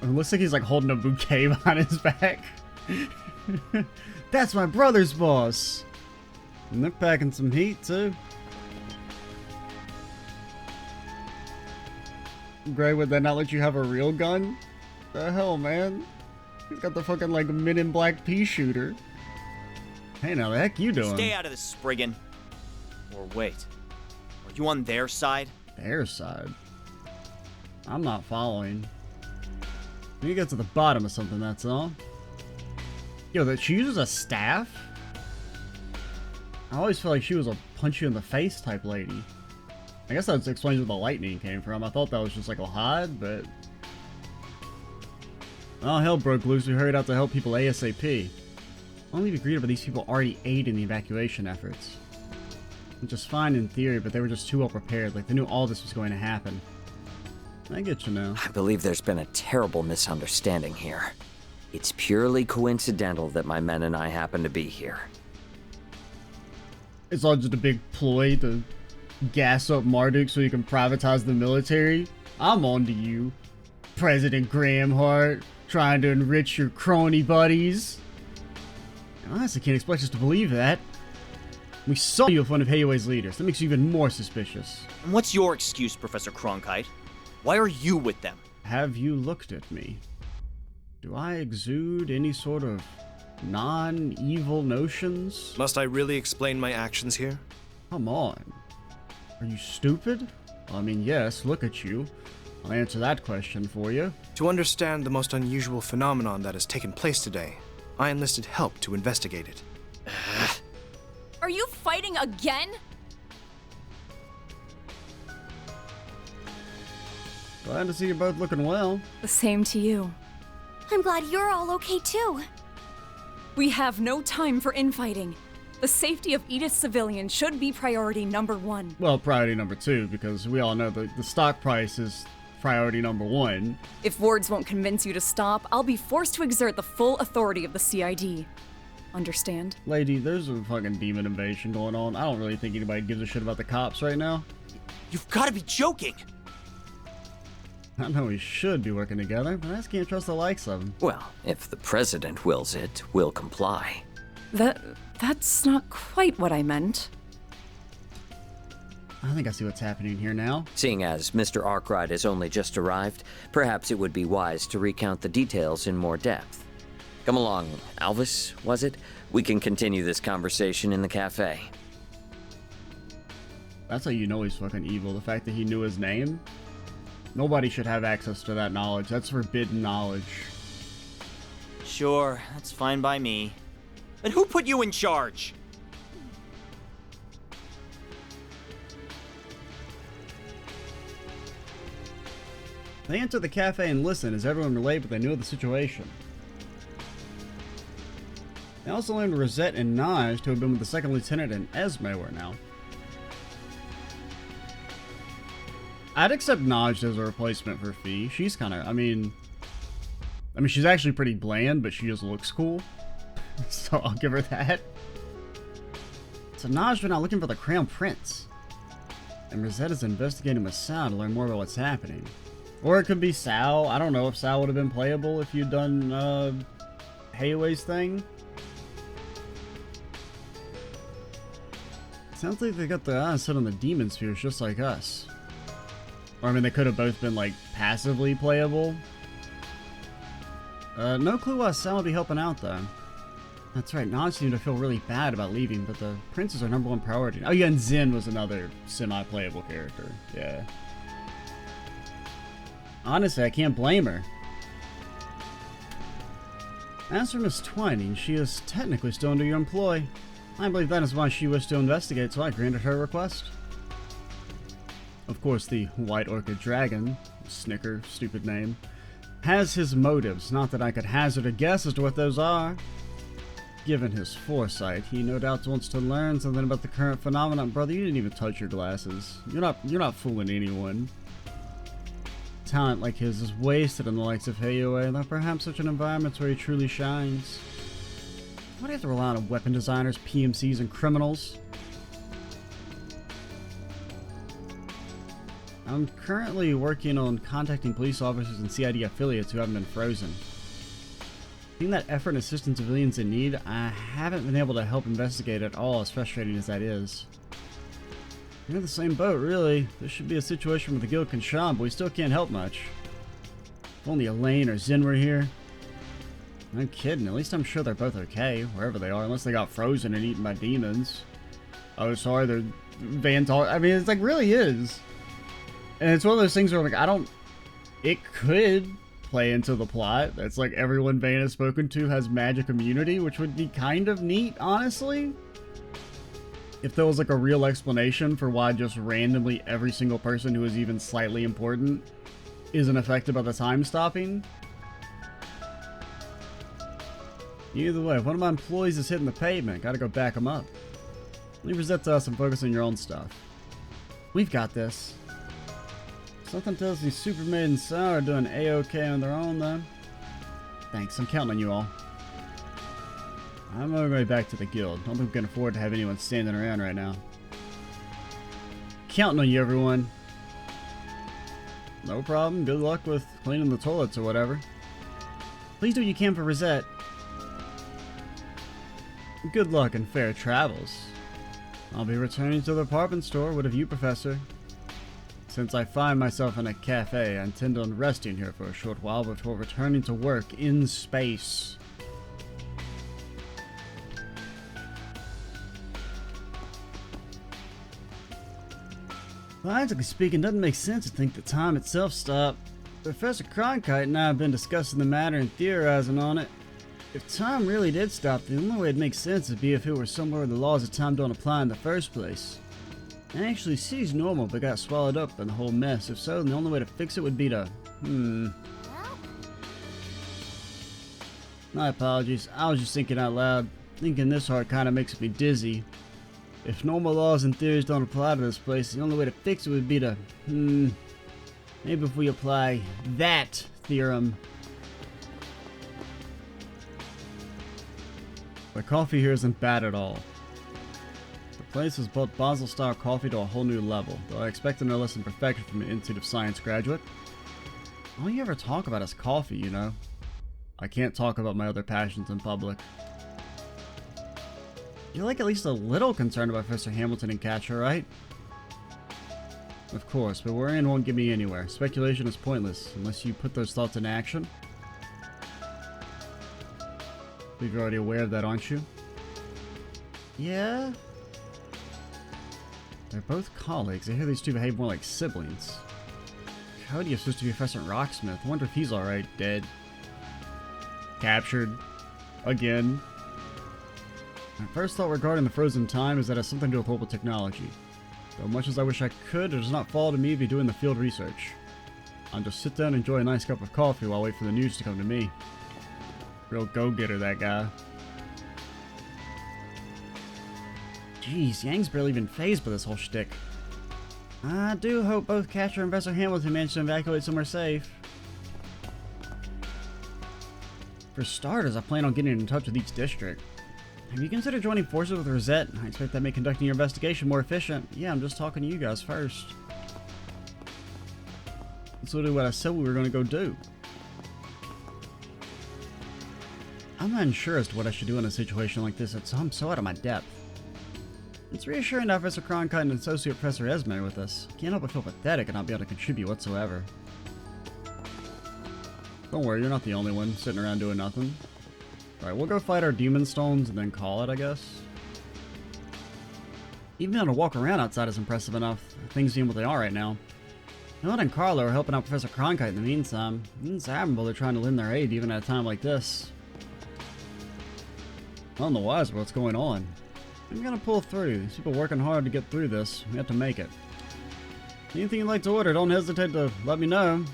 It looks like he's like holding a bouquet behind his back. That's my brother's boss. And they're packing some heat, too. Gray, would that not let you have a real gun? The hell, man? He's got the fucking, like, Men in Black pea shooter. Hey, now, the heck you doing? Stay out of this, Spriggan. Or wait, are you on their side? Their side? I'm not following. We need to get to the bottom of something, that's all. Yo, that she uses a staff? I always felt like she was a punch you in the face type lady. I guess that explains where the lightning came from. I thought that was just like a HUD, but... Oh, hell broke loose. We hurried out to help people ASAP. Only to be greeted by these people already aid in the evacuation efforts. Which is fine in theory, but they were just too well prepared. Like, they knew all this was going to happen. I get you now. I believe there's been a terrible misunderstanding here. It's purely coincidental that my men and I happen to be here. It's all just a big ploy to gas up Marduk so you can privatize the military. I'm on to you, President Grahamhart, trying to enrich your crony buddies. I honestly can't expect us to believe that. We saw you with one of Heiyue's leaders. That makes you even more suspicious. And what's your excuse, Professor Cronkite? Why are you with them? Have you looked at me? Do I exude any sort of non-evil notions? Must I really explain my actions here? Come on. Are you stupid? I mean, yes, look at you. I'll answer that question for you. To understand the most unusual phenomenon that has taken place today, I enlisted help to investigate it. Are you fighting again? Glad to see you both looking well. The same to you. I'm glad you're all okay too. We have no time for infighting. The safety of Edith's civilians should be priority number 1. Well, priority number 2, because we all know the stock price is priority number 1. If words won't convince you to stop, I'll be forced to exert the full authority of the CID. Understand? Lady, there's a fucking demon invasion going on. I don't really think anybody gives a shit about the cops right now. You've got to be joking! I know we should be working together, but I just can't trust the likes of them. Well, if the president wills it, we'll comply. That's not quite what I meant. I think I see what's happening here now. Seeing as Mr. Arkwright has only just arrived, perhaps it would be wise to recount the details in more depth. Come along, Alvis, was it? We can continue this conversation in the cafe. That's how you know he's fucking evil. The fact that he knew his name. Nobody should have access to that knowledge. That's forbidden knowledge. Sure, that's fine by me. But who put you in charge? They enter the cafe and listen as everyone relate what they knew of the situation. They also learned Rosette and Naj to have been with the second lieutenant and Esme were now. I'd accept Naj as a replacement for Fee. She's kind of, I mean, she's actually pretty bland, but she just looks cool. So I'll give her that. So Naj went out looking for the Crown Prince. And Rosette is investigating with Sal to learn more about what's happening. Or it could be Sal. I don't know if Sal would have been playable if you'd done Hayway's thing. Sounds like they got their eyes set on the demon spheres just like us. Or I mean, they could have both been like passively playable. No clue why Sal would be helping out though. That's right, Naj seemed to feel really bad about leaving, but the prince is our #1 priority. Oh yeah, and Zen was another semi-playable character. Yeah. Honestly, I can't blame her. As for Miss Twining, she is technically still under your employ. I believe that is why she wished to investigate, so I granted her request. Of course, the White Orchid Dragon, Snicker, stupid name, has his motives, not that I could hazard a guess as to what those are. Given his foresight, he no doubt wants to learn something about the current phenomenon. Brother, you didn't even touch your glasses. You're not fooling anyone. Talent like his is wasted in the likes of Hayway, though perhaps such an environment's where he truly shines. Why do you have to rely on weapon designers, PMCs, and criminals? I'm currently working on contacting police officers and CID affiliates who haven't been frozen. Being that effort and assistance civilians in need, I haven't been able to help investigate at all, as frustrating as that is. You're in the same boat, really. This should be a situation where the guild can shine, but we still can't help much. If only Elaine or Zen were here. No kidding, at least I'm sure they're both okay, wherever they are, unless they got frozen and eaten by demons. Oh, sorry, they're Vantar. I mean, it's like, really is. And it's one of those things where, like, it could play into the plot. That's like everyone Van has spoken to has magic immunity, which would be kind of neat, honestly. If there was like a real explanation for why just randomly every single person who is even slightly important isn't affected by the time stopping. Either way, if one of my employees is hitting the pavement, gotta go back them up. Leave Rosette to us and focus on your own stuff. We've got this. Something tells me Supermaid and Sal are doing A-OK on their own, though. Thanks, I'm counting on you all. I'm on my way back to the guild. I don't think we can afford to have anyone standing around right now. Counting on you, everyone. No problem. Good luck with cleaning the toilets or whatever. Please do what you can for Rosette. Good luck and fair travels. I'll be returning to the department store. What of you, Professor? Since I find myself in a cafe, I intend on resting here for a short while before returning to work in space. Logically speaking, it doesn't make sense to think that time itself stopped. Professor Cronkite and I have been discussing the matter and theorizing on it. If time really did stop, the only way it makes sense would be if it were somewhere where the laws of time don't apply in the first place. Actually, city's normal, but got swallowed up in the whole mess. If so, then the only way to fix it would be to... My apologies, I was just thinking out loud. Thinking this hard kinda makes me dizzy. If normal laws and theories don't apply to this place, the only way to fix it would be to... maybe if we apply that theorem. The coffee here isn't bad at all. The place has brought Basel-style coffee to a whole new level, though I expect no less than perfection from an Institute of Science graduate. All you ever talk about is coffee, you know. I can't talk about my other passions in public. You're like at least a little concerned about Professor Hamilton and Catcher, right? Of course, but worrying won't get me anywhere. Speculation is pointless, unless you put those thoughts in action. You're already aware of that, aren't you? Yeah? They're both colleagues. I hear these two behave more like siblings. Cody is supposed to be Professor Rocksmith. I wonder if he's alright. Dead. Captured. Again. My first thought regarding the frozen time is that it has something to do with mobile technology. Though much as I wish I could, it does not fall to me to be doing the field research. I'll just sit down and enjoy a nice cup of coffee while I wait for the news to come to me. Real go-getter, that guy. Jeez, Yang's barely even fazed by this whole shtick. I do hope both Catcher and Professor Hamilton manage to evacuate somewhere safe. For starters, I plan on getting in touch with each district. Have you considered joining forces with Rosette? I expect that may conducting your investigation more efficient. Yeah, I'm just talking to you guys first. That's literally what I said we were going to go do. I'm not unsure as to what I should do in a situation like this. I'm so out of my depth. It's reassuring to have Professor Cronkite and Associate Professor Esme with us. Can't help but feel pathetic and not be able to contribute whatsoever. Don't worry, you're not the only one sitting around doing nothing. Alright, we'll go fight our demon stones and then call it, I guess. Even being able to walk around outside is impressive enough, things being what they are right now. Noah and Carlo are helping out Professor Cronkite in the meantime. It's admirable they're trying to lend their aid even at a time like this. None the wiser what's going on. I'm gonna pull through. These people working hard to get through this. We have to make it. Anything you'd like to order, don't hesitate to let me know.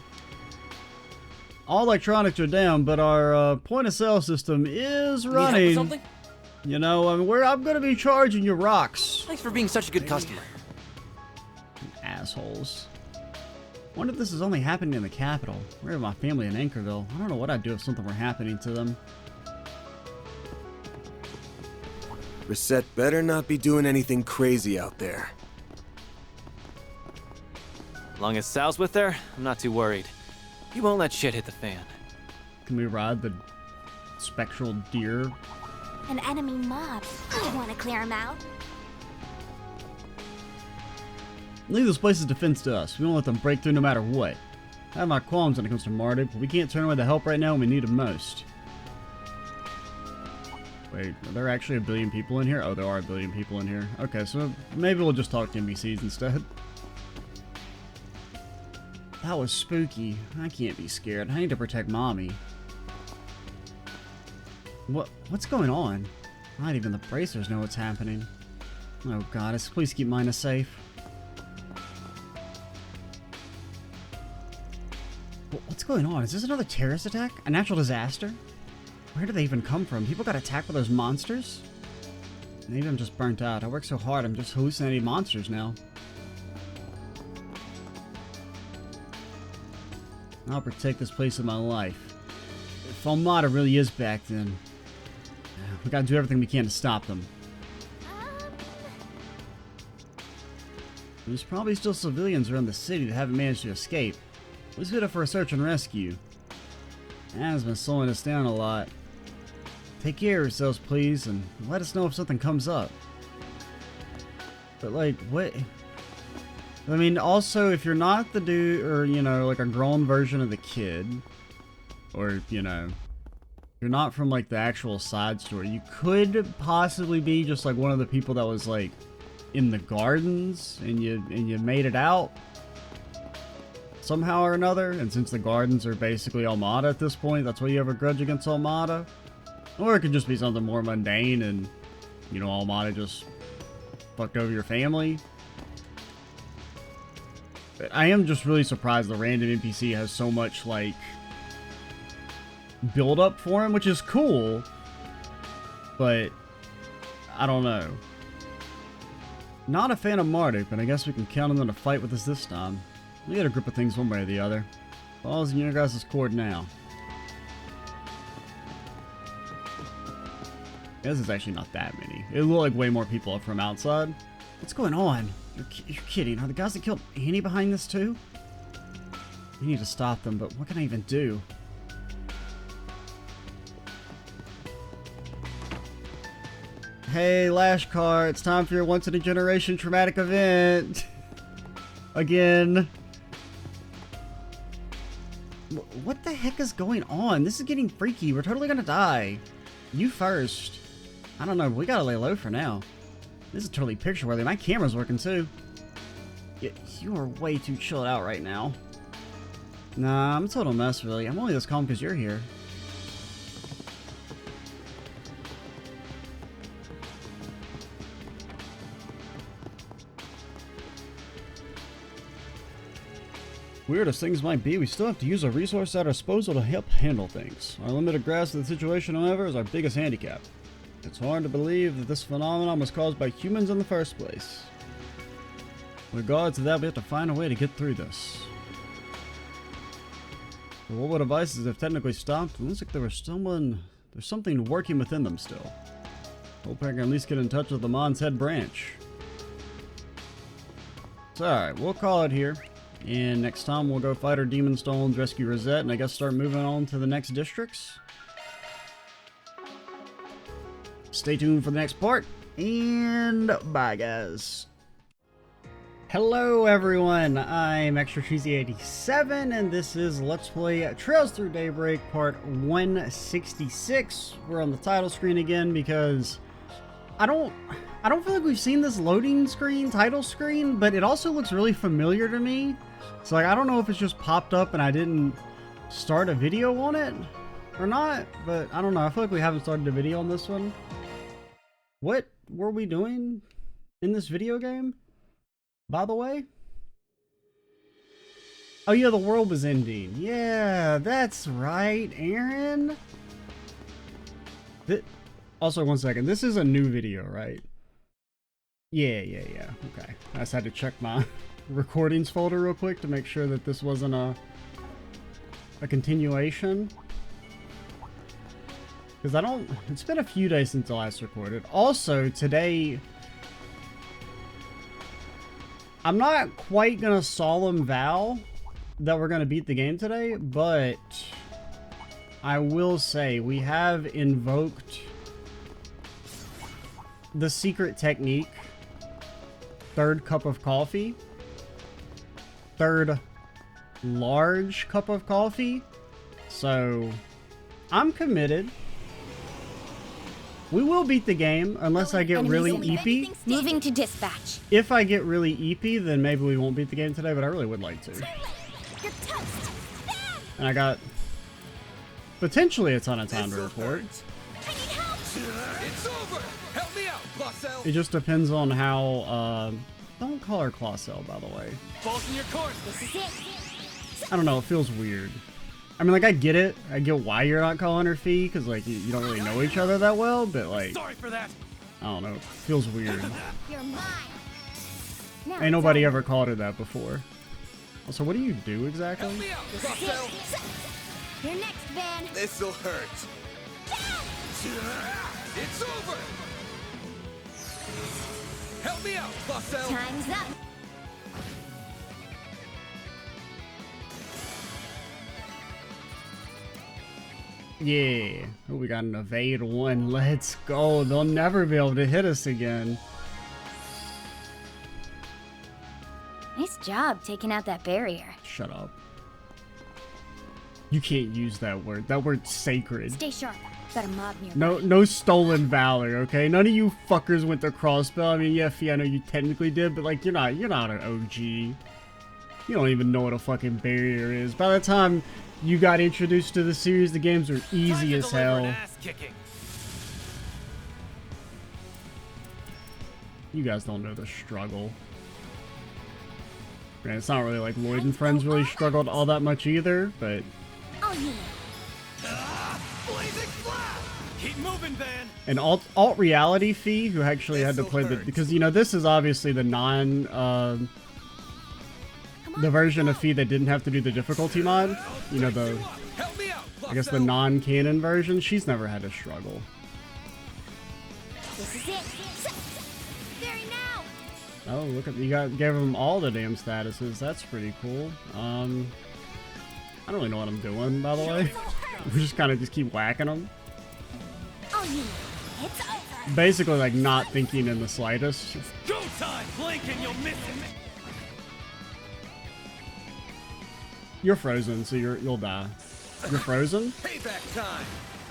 All electronics are down, but our point of sale system is running. You know, I mean, I'm gonna be charging you rocks. Thanks for being such a good customer. Assholes. Wonder if this is only happening in the capital. Where are my family in Anchorville? I don't know what I'd do if something were happening to them. Rosette better not be doing anything crazy out there. As long as Sal's with her, I'm not too worried. He won't let shit hit the fan. Can we ride the spectral deer? An enemy mob. I want to clear him out. Leave this place's defense to us. We won't let them break through no matter what. I have my qualms when it comes to Marduk, but we can't turn away the help right now when we need it most. Wait, are there actually a billion people in here? Oh, there are a billion people in here. Okay, so maybe we'll just talk to NPCs instead. That was spooky. I can't be scared. I need to protect Mommy. What's going on? Not even the bracers know what's happening. Oh god, please keep Mina safe. What's going on? Is this another terrorist attack? A natural disaster? Where did they even come from? People got attacked by those monsters? Maybe I'm just burnt out. I work so hard, I'm just hallucinating monsters now. I'll protect this place with my life. If Almada really is back, then we gotta do everything we can to stop them. There's probably still civilians around the city that haven't managed to escape. Let's get up for a search and rescue. Anna's been slowing us down a lot. Take care of yourselves, please, and let us know if something comes up. But, like, what? I mean, also, if you're not the dude, or, you know, like a grown version of the kid, or, you know, you're not from, like, the actual side story, you could possibly be just, like, one of the people that was, like, in the gardens, and you made it out somehow or another, and since the gardens are basically Almada at this point, that's why you have a grudge against Almada. Or it could just be something more mundane and, you know, Almada just fucked over your family. But I am just really surprised the random NPC has so much, like, build up for him, which is cool. But, I don't know. Not a fan of Marduk, but I guess we can count on them to fight with us this time. We got a group of things one way or the other. Ball's in your guys' court now. I guess it's actually not that many. It looked like way more people are from outside. What's going on? You're kidding. Are the guys that killed Annie behind this too? We need to stop them, but what can I even do? Hey, Lashkar, it's time for your once-in-a-generation traumatic event. Again. What the heck is going on? This is getting freaky. We're totally gonna die. You first. I don't know. We gotta lay low for now. This is totally picture-worthy. My camera's working too. You are way too chilled out right now. Nah, I'm a total mess, really. I'm only this calm because you're here. Weird as things might be, we still have to use a resource at our disposal to help handle things. Our limited grasp of the situation, however, is our biggest handicap. It's hard to believe that this phenomenon was caused by humans in the first place. With regards to that, we have to find a way to get through this. The World devices have technically stopped. It looks like there's something working within them still. Hope I can at least get in touch with the Mon's head branch. So, alright, we'll call it here. And next time we'll go fight our Demon Stones, rescue Rosette, and I guess start moving on to the next districts. Stay tuned for the next part, and bye guys. Hello everyone, I'm Extra Cheesy 87, and this is Let's Play Trails Through Daybreak Part 166. We're on the title screen again because I don't feel like we've seen this loading screen, title screen, but it also looks really familiar to me. So like, I don't know if it's just popped up and I didn't start a video on it or not, but I don't know. I feel like we haven't started a video on this one. What were we doing in this video game, by the way? Oh yeah, the world was ending. Yeah, that's right, Aaron. Also, one second. This is a new video, right? Yeah. Okay. I just had to check my recordings folder real quick to make sure that this wasn't a continuation. Because it's been a few days since I last recorded. Also, today, I'm not quite gonna solemn vow that we're gonna beat the game today, but I will say we have invoked the secret technique, third cup of coffee, third large cup of coffee. So I'm committed. We will beat the game unless I get really EP. Moving to dispatch. If I get really EP, then maybe we won't beat the game today, but I really would like to. And I got potentially a ton of time to report. It's over. Help me out, Clausel. It just depends on how, don't call her Clausel, by the way. Balls in your court. I don't know, it feels weird. I mean, like, I get it. I get why you're not calling her Fee, because, like, you don't really know each other that well, but, like, sorry for that. I don't know. It feels weird. You're mine. Ain't nobody ever called her that before. Also, what do you do exactly? Help me out, Clausel. You're next, Van. This'll hurt. It's over. Help me out, Clausel. Time's up. Yeah. Oh, we got an evade one. Let's go. They'll never be able to hit us again. Nice job taking out that barrier. Shut up. You can't use that word. That word's sacred. Stay sharp. Got a mob nearby. No stolen valor, okay? None of you fuckers went to crossbow. I mean, yeah, Fee, I know you technically did, but like, you're not an OG. You don't even know what a fucking barrier is. By the time you got introduced to the series, the games were easy as hell. You guys don't know the struggle. Man, it's not really like Lloyd and Friends really struggled all that much either, but... Keep moving, Van. And alt reality Fee, who actually had to play the... Because, you know, this is obviously the the version of Fee that didn't have to do the difficulty mod. You know, the... I guess the non-canon version. She's never had to struggle. This is it. Very now. Oh, look at... You gave them all the damn statuses. That's pretty cool. I don't really know what I'm doing, by the way. We just kind of just keep whacking them. It's over. Basically, like, not thinking in the slightest. Go time. Blink and you'll miss it. You're frozen, so you'll die. You're frozen? Payback time.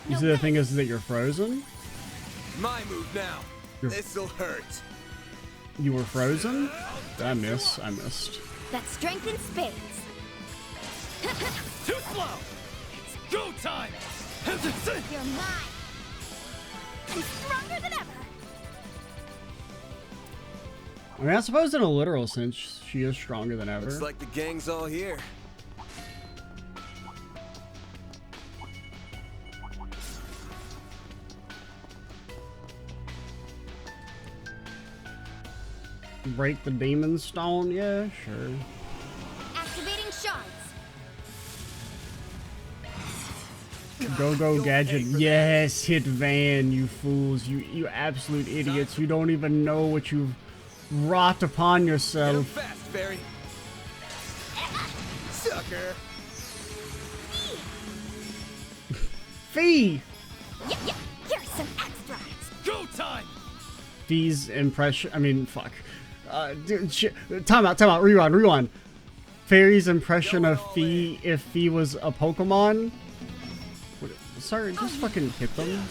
You see, the thing is that you're frozen? My move now. This'll hurt. You were frozen? I missed. That strength in spades. Too slow. It's go time. You're mine. I'm stronger than ever. I mean, I suppose in a literal sense, she is stronger than ever. Looks like the gang's all here. break the demon stone? Yeah, sure. Activating shards. Go gadget. Yes, hit Van, you fools. You absolute idiots. You don't even know what you've wrought upon yourself. Fast, Fairy. Sucker. Fee! Yeah, here's some extras. Go time! Fee's impression. I mean, fuck. Dude, shit. Time out, rewind. Fairy's impression of Fee if Fee was a Pokemon. Sorry, just fucking hit them.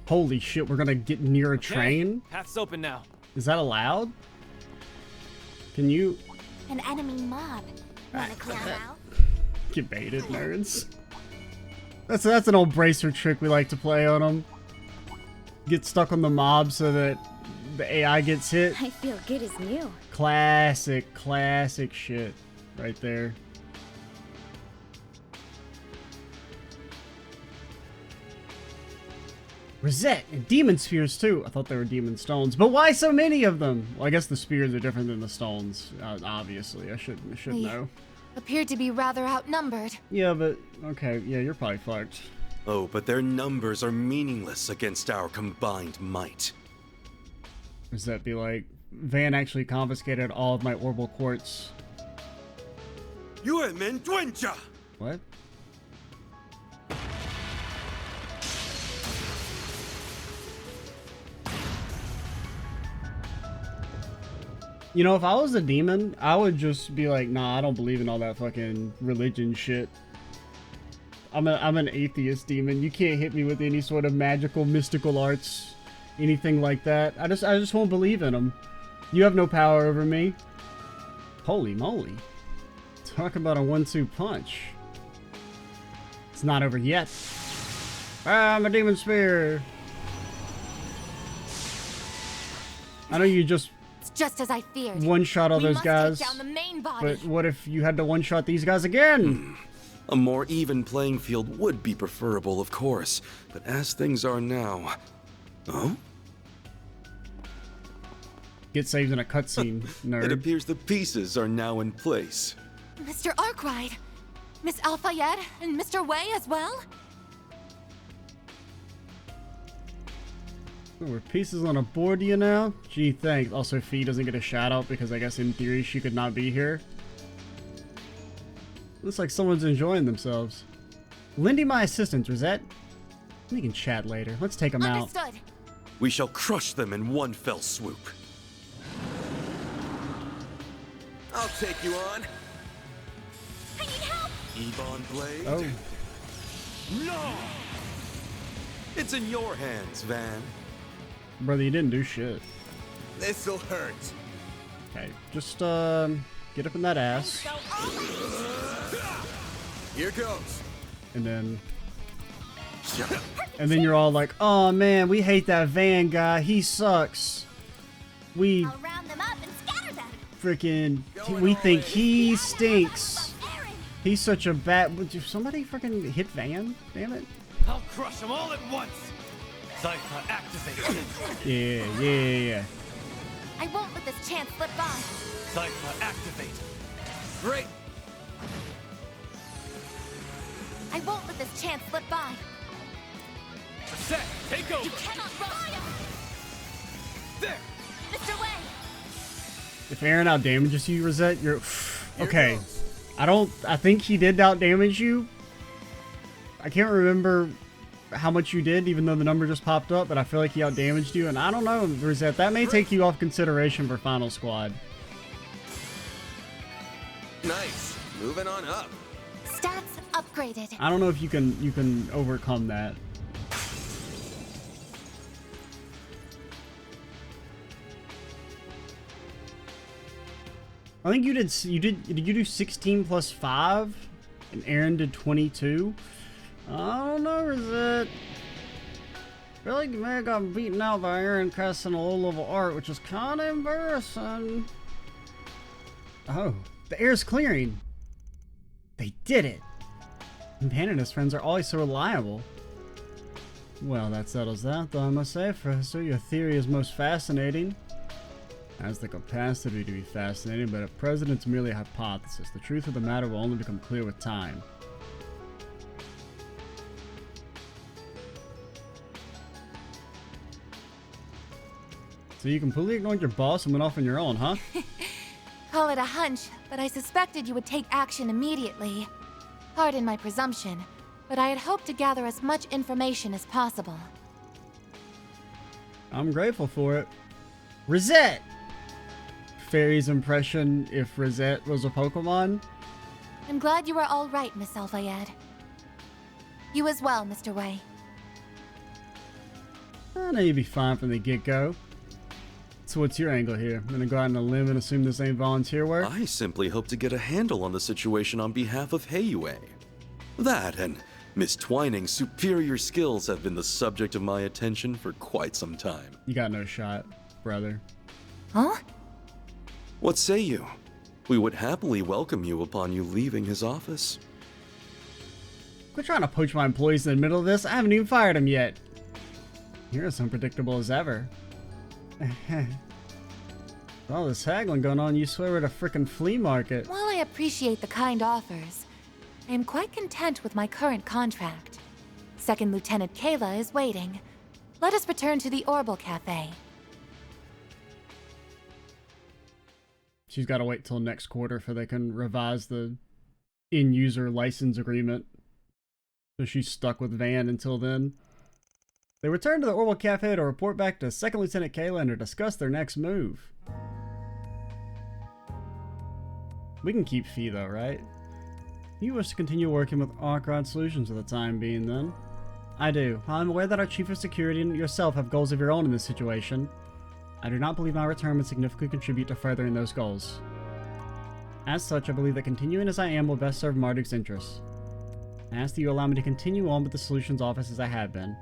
Holy shit, we're gonna get near a train? Path's open now. Is that allowed? Can you... An enemy mob. Wanna clear them out? Get baited, nerds. That's an old bracer trick we like to play on them. Get stuck on the mob so that the AI gets hit. I feel good as new. Classic shit right there. Rosette and demon spears too. I thought they were demon stones, but why so many of them? Well, I guess the spears are different than the stones. Obviously, I should know. Appear to be rather outnumbered. Yeah, but okay, yeah, you're probably fucked. Oh, but their numbers are meaningless against our combined might. Does that be like Van actually confiscated all of my orbital quartz? What? You know, if I was a demon, I would just be like, nah, I don't believe in all that fucking religion shit. I'm an atheist demon. You can't hit me with any sort of magical, mystical arts, anything like that. I just won't believe in them. You have no power over me. Holy moly. Talk about a 1-2 punch. It's not over yet. Ah, I'm a demon spear. I know you just Just as I feared. one-shot all those guys, down the main body. but what if you had to one-shot these guys again? A more even playing field would be preferable, of course, but as things are now... Oh? Get saved in a cutscene, nerd. It appears the pieces are now in place. Mr. Arkwright, Miss Alfayette, and Mr. Wei as well? Oh, we're pieces on a board, you know? Gee, thanks. Also, Fee doesn't get a shout-out because I guess in theory she could not be here. Looks like someone's enjoying themselves. Lindy, my assistant, Rosette. We can chat later. Let's take them out. Understood. We shall crush them in one fell swoop. I'll take you on. I need help! Ebon Blade? Oh. No! It's in your hands, Van. Brother, you didn't do shit. This'll hurt. Okay, just, get up in that ass. Here goes. And then you're all like, oh man, we hate that Van guy. He sucks. We I'll round them up and scatter them. freaking, we think he stinks. He's such a bad, would somebody freaking hit Van? Damn it. I'll crush them all at once. Zypha, activate. Yeah. I won't let this chance slip by. Zypha, activate. Great. I won't let this chance slip by. Set, take over. You cannot run. There. Mr. Wei. If Aaron out damages you, Rosette, you're okay. I think he did out damage you. I can't remember how much you did, even though the number just popped up, but I feel like he out damaged you, and I don't know, Rosette, that may take you off consideration for Final Squad. Nice. Moving on up. Stats upgraded. I don't know if you can overcome that. I think did you do 16 plus 5? And Aaron did 22? I don't know, Rosette. I feel like you may have gotten beaten out by Aaron casting a low level art, which is kind of embarrassing. Oh, the air's clearing. They did it. Van and his friends are always so reliable. Well, that settles that, though I must say, Professor, your theory is most fascinating. It has the capacity to be fascinating, but at present it's merely a hypothesis. The truth of the matter will only become clear with time. So you completely ignored your boss and went off on your own, huh? Call it a hunch, but I suspected you would take action immediately. Pardon my presumption, but I had hoped to gather as much information as possible. I'm grateful for it. Rosette! Fairy's impression if Rosette was a Pokemon. I'm glad you are all right, Miss Alfayed. You as well, Mr. Wei. I know you'd be fine from the get-go. So what's your angle here? I'm gonna go out on a limb and assume this ain't volunteer work? I simply hope to get a handle on the situation on behalf of Heiyue. That and Miss Twining's superior skills have been the subject of my attention for quite some time. You got no shot, brother. Huh? What say you? We would happily welcome you upon you leaving his office. Quit trying to poach my employees in the middle of this. I haven't even fired them yet. You're as unpredictable as ever. With all this haggling going on, you swear we're at a frickin' flea market. While I appreciate the kind offers, I am quite content with my current contract. Second Lieutenant Kayla is waiting. Let us return to the Orbital Cafe. She's got to wait till next quarter for they can revise the in-user license agreement. So she's stuck with Van until then. They return to the Orbital Cafe to report back to Second Lieutenant Kayla and to discuss their next move. We can keep Fee though, right? You wish to continue working with Arkrod Solutions for the time being then? I do. I'm aware that our Chief of Security and yourself have goals of your own in this situation. I do not believe my return would significantly contribute to furthering those goals. As such, I believe that continuing as I am will best serve Marduk's interests. I ask that you allow me to continue on with the Solutions Office as I have been.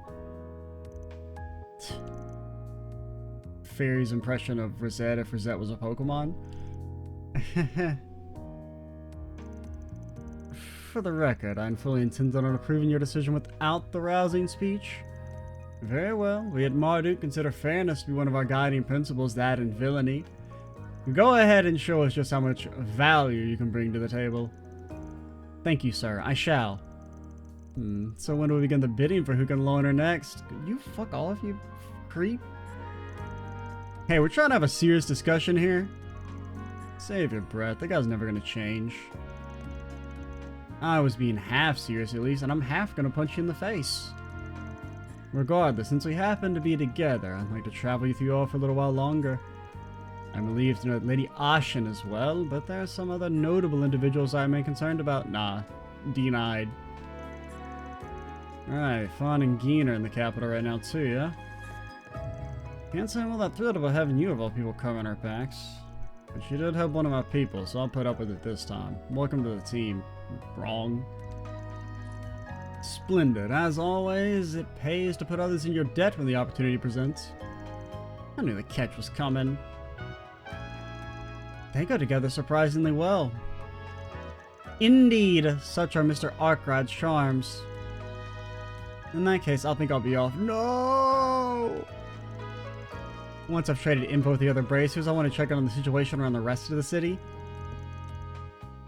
Fairy's impression of Rosette if Rosette was a Pokemon. For the record, I fully intended on approving your decision without the rousing speech. Very well. We at Marduk consider fairness to be one of our guiding principles, that and villainy. Go ahead and show us just how much value you can bring to the table. Thank you, sir. I shall. So when do we begin the bidding for who can loan her next? You fuck off, you creep. Hey, we're trying to have a serious discussion here. Save your breath. That guy's never gonna change. I was being half serious at least, and I'm half gonna punch you in the face. Regardless, since we happen to be together, I'd like to travel with you all for a little while longer. I'm relieved to know that Lady Ashen as well, but there are some other notable individuals I am concerned about. Nah, denied. Alright, Fawn and Geen are in the capital right now too, yeah? Can't say I'm all that thrilled about having you of all people covering our backs. But you did help one of my people, so I'll put up with it this time. Welcome to the team. Wrong. Splendid. As always, it pays to put others in your debt when the opportunity presents. I knew the catch was coming. They go together surprisingly well. Indeed, such are Mr. Arkrod's charms. In that case, I think I'll be off. No! Once I've traded info with the other bracers, I want to check on the situation around the rest of the city.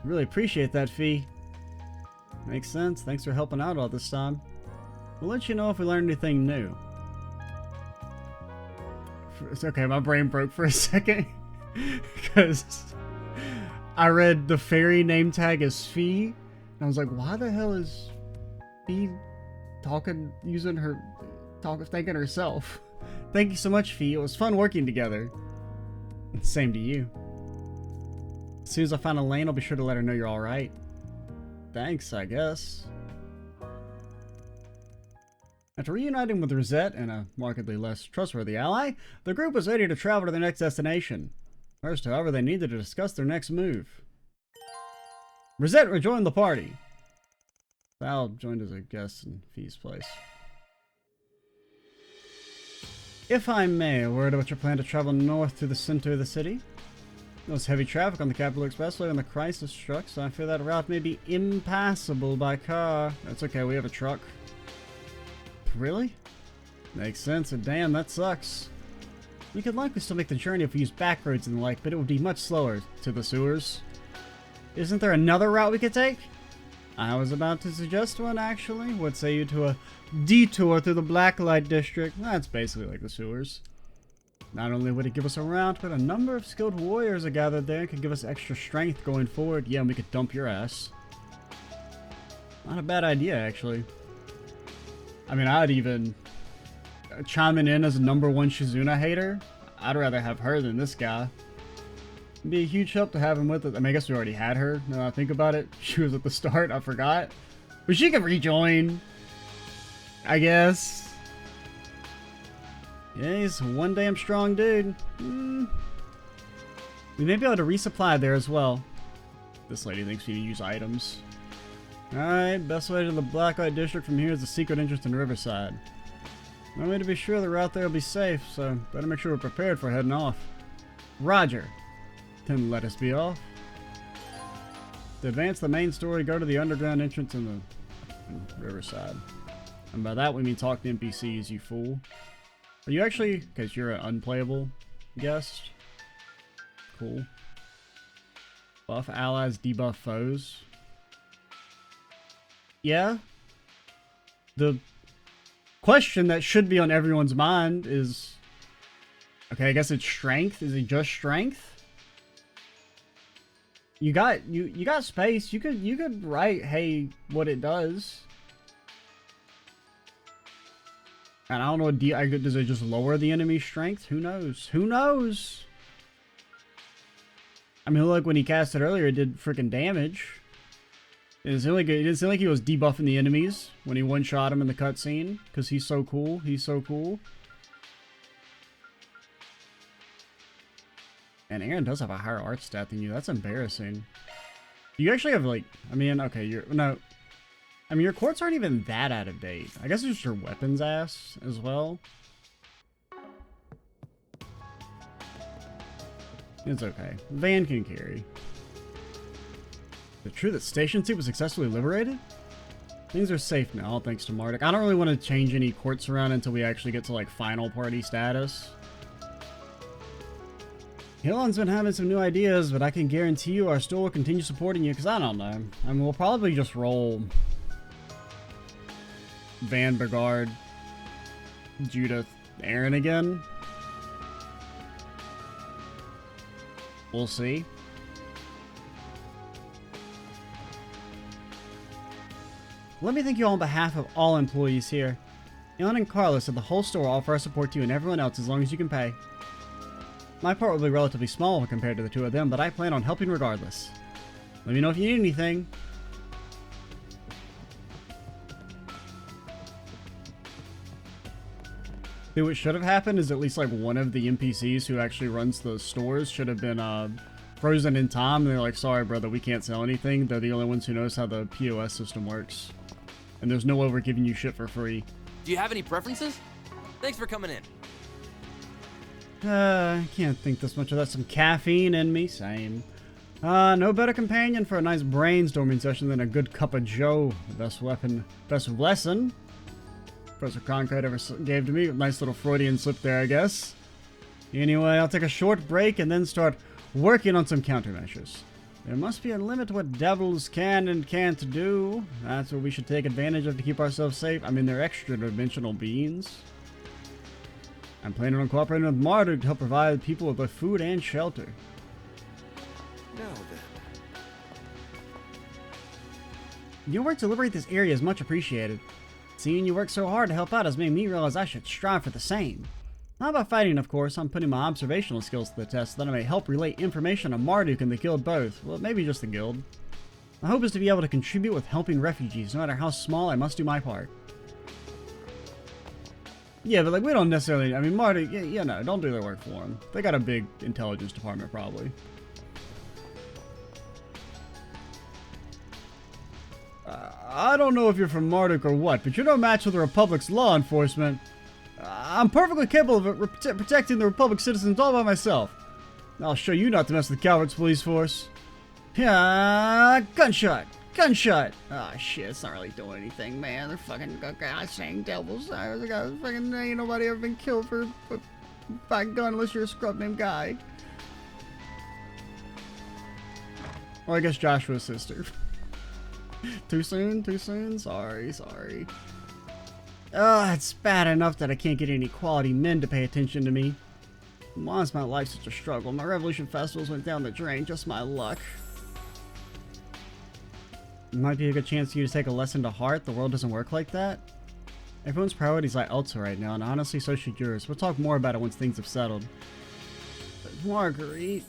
Really appreciate that, Fee. Makes sense. Thanks for helping out all this time. We'll let you know if we learn anything new. It's okay, my brain broke for a second. Because I read the fairy name tag as Fee. And I was like, why the hell is Fee thanking herself? Thank you so much, Fee. It was fun working together. Same to you. As soon as I find Elaine, I'll be sure to let her know you're alright. Thanks, I guess. After reuniting with Rosette and a markedly less trustworthy ally, the group was ready to travel to their next destination. First, however, they needed to discuss their next move. Rosette rejoined the party. Val joined as a guest in Fee's place. If I may, a word about your plan to travel north to the center of the city? There was heavy traffic on the Capital Expressway when the crisis struck, so I fear that route may be impassable by car. That's okay, we have a truck. Really? Makes sense, and damn, that sucks. We could likely still make the journey if we use back roads and the like, but it would be much slower to the sewers. Isn't there another route we could take? I was about to suggest one, actually. What say you to a detour through the Blacklight district? That's basically like the sewers. Not only would it give us a route, but a number of skilled warriors are gathered there and could give us extra strength going forward. Yeah, and we could dump your ass. Not a bad idea, actually. I mean, I'd even... chiming in as a #1 Shizuna hater, I'd rather have her than this guy. It'd be a huge help to have him with us. I mean, I guess we already had her, now that I think about it. She was at the start, I forgot. But she can rejoin, I guess. Yeah, he's one damn strong dude. We may be able to resupply there as well. This lady thinks we need to use items. Alright, best way to the Blacklight district from here is the secret entrance in Riverside. No way to be sure the route there will be safe, so better make sure we're prepared for heading off. Roger. Then let us be off. To advance the main story, go to the underground entrance in Riverside. And by that we mean talk to NPCs, you fool. Are you actually... because you're an unplayable guest? Cool. Buff allies, debuff foes. Yeah. The question that should be on everyone's mind is... okay, I guess it's strength. Is it just strength? You got space. You could write, hey, what it does. And I don't know, does it just lower the enemy's strength? Who knows? Who knows? I mean, look, when he cast it earlier, it did freaking damage. It didn't seem like he was debuffing the enemies when he one-shot him in the cutscene, because he's so cool. He's so cool. And Aaron does have a higher art stat than you. That's embarrassing. You actually have, like... I mean, okay, I mean, your quartz aren't even that out of date. I guess it's just your weapons ass as well. It's okay. Van can carry. Is it true that Station 2 was successfully liberated? Things are safe now, all thanks to Marduk. I don't really want to change any quartz around until we actually get to, like, final party status. Hilon's been having some new ideas, but I can guarantee you our store will continue supporting you, because I don't know. I mean, we'll probably just roll Van, Bergard, Judith, Aaron again. We'll see. Let me thank you all on behalf of all employees here. Elon and Carlos said the whole store will offer our support to you and everyone else as long as you can pay. My part will be relatively small compared to the two of them, but I plan on helping regardless. Let me know if you need anything. Dude, what should have happened is at least like one of the NPCs who actually runs the stores should have been frozen in time. And they're like, sorry brother, we can't sell anything. They're the only ones who knows how the POS system works. And there's no way we're giving you shit for free. Do you have any preferences? Thanks for coming in. I can't think this much without some caffeine in me. Same. No better companion for a nice brainstorming session than a good cup of joe. The best weapon, best lesson Professor Concrete ever gave to me. Nice little Freudian slip there, I guess. Anyway, I'll take a short break and then start working on some countermeasures. There must be a limit to what devils can and can't do. That's what we should take advantage of to keep ourselves safe. I mean, they're extra-dimensional beings. I'm planning on cooperating with Marduk to help provide people with both food and shelter. Now then. Your work to liberate this area is much appreciated. Seeing you work so hard to help out has made me realize I should strive for the same. Not about fighting, of course. I'm putting my observational skills to the test so that I may help relay information to Marduk and the guild both. Well, maybe just the guild. My hope is to be able to contribute with helping refugees. No matter how small, I must do my part. Yeah, but like we don't necessarily... I mean, Marduk, you know, don't do their work for them. They got a big intelligence department, probably. I don't know if you're from Marduk or what, but you're no match for the Republic's law enforcement. I'm perfectly capable of protecting the Republic citizens all by myself. I'll show you not to mess with Calvard's police force. Yeah, gunshot! Gunshot! Oh shit, it's not really doing anything, man. They're fucking saying devils. Fucking ain't nobody ever been killed by a gun unless you're a scrub named Guy. Or I guess Joshua's sister. Too soon? Too soon? Sorry. It's bad enough that I can't get any quality men to pay attention to me. Why is my life such a struggle? My Revolution festivals went down the drain, just my luck. It might be a good chance for you to take a lesson to heart. The world doesn't work like that. Everyone's priorities lie elsewhere right now, and honestly, so should yours. We'll talk more about it once things have settled. But Marguerite...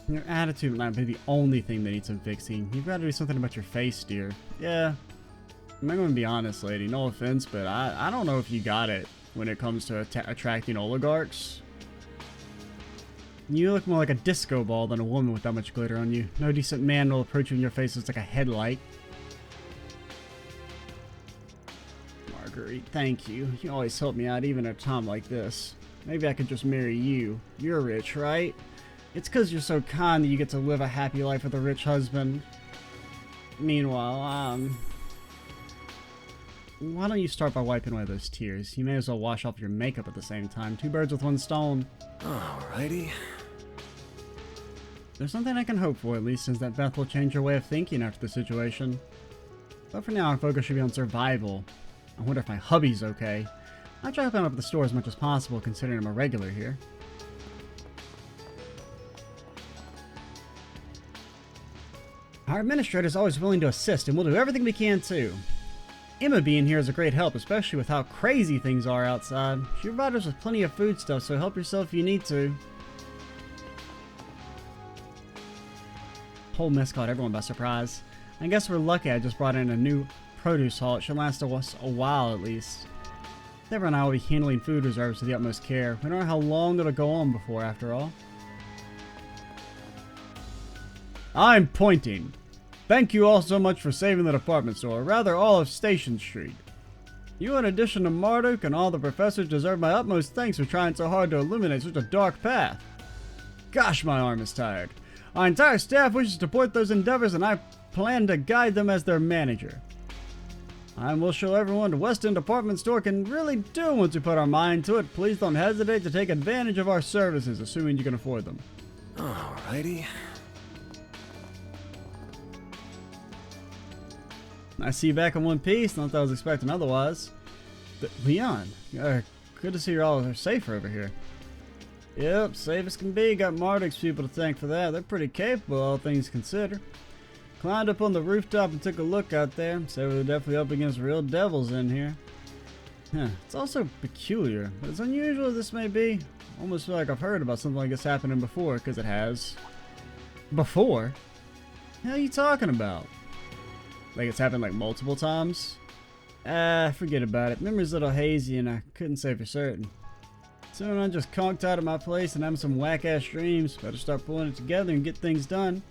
Your attitude might be the only thing that needs some fixing. You've got to do something about your face, dear. Yeah. I'm going to be honest, lady. No offense, but I don't know if you got it when it comes to attracting oligarchs. You look more like a disco ball than a woman with that much glitter on you. No decent man will approach you and your face looks like a headlight. Marguerite, thank you. You always help me out even at a time like this. Maybe I could just marry you. You're rich, right? It's because you're so kind that you get to live a happy life with a rich husband. Meanwhile, why don't you start by wiping away those tears? You may as well wash off your makeup at the same time. Two birds with one stone. Alrighty. There's something I can hope for, at least, since that Beth will change her way of thinking after the situation. But for now, our focus should be on survival. I wonder if my hubby's okay. I'll try helping him up at the store as much as possible, considering I'm a regular here. Our administrator is always willing to assist, and we'll do everything we can too. Emma being here is a great help, especially with how crazy things are outside. She provides us with plenty of food stuff, so help yourself if you need to. Whole mess caught everyone by surprise. I guess we're lucky I just brought in a new produce haul. It should last us a while at least. Deborah and I will be handling food reserves with the utmost care. We don't know how long it'll go on before, after all. I'm pointing. Thank you all so much for saving the department store, or rather all of Station Street. You, in addition to Marduk and all the professors, deserve my utmost thanks for trying so hard to illuminate such a dark path. Gosh, my arm is tired. Our entire staff wishes to support those endeavors, and I plan to guide them as their manager. I will show everyone the West End department store can really do once we put our mind to it. Please don't hesitate to take advantage of our services, assuming you can afford them. Alrighty. I see you back in one piece. Not that I was expecting otherwise. But Leon, good to see you're all safe over here. Yep, safe as can be. Got Marduk's people to thank for that. They're pretty capable, all things considered. Climbed up on the rooftop and took a look out there. So we're definitely up against real devils in here. It's also peculiar, but as unusual as this may be, I almost feel like I've heard about something like this happening before, because it has. Before? What the hell are you talking about? Like it's happened like multiple times? Forget about it. Memory's a little hazy and I couldn't say for certain. Soon I'm just conked out of my place and having some whack-ass dreams. Better start pulling it together and get things done.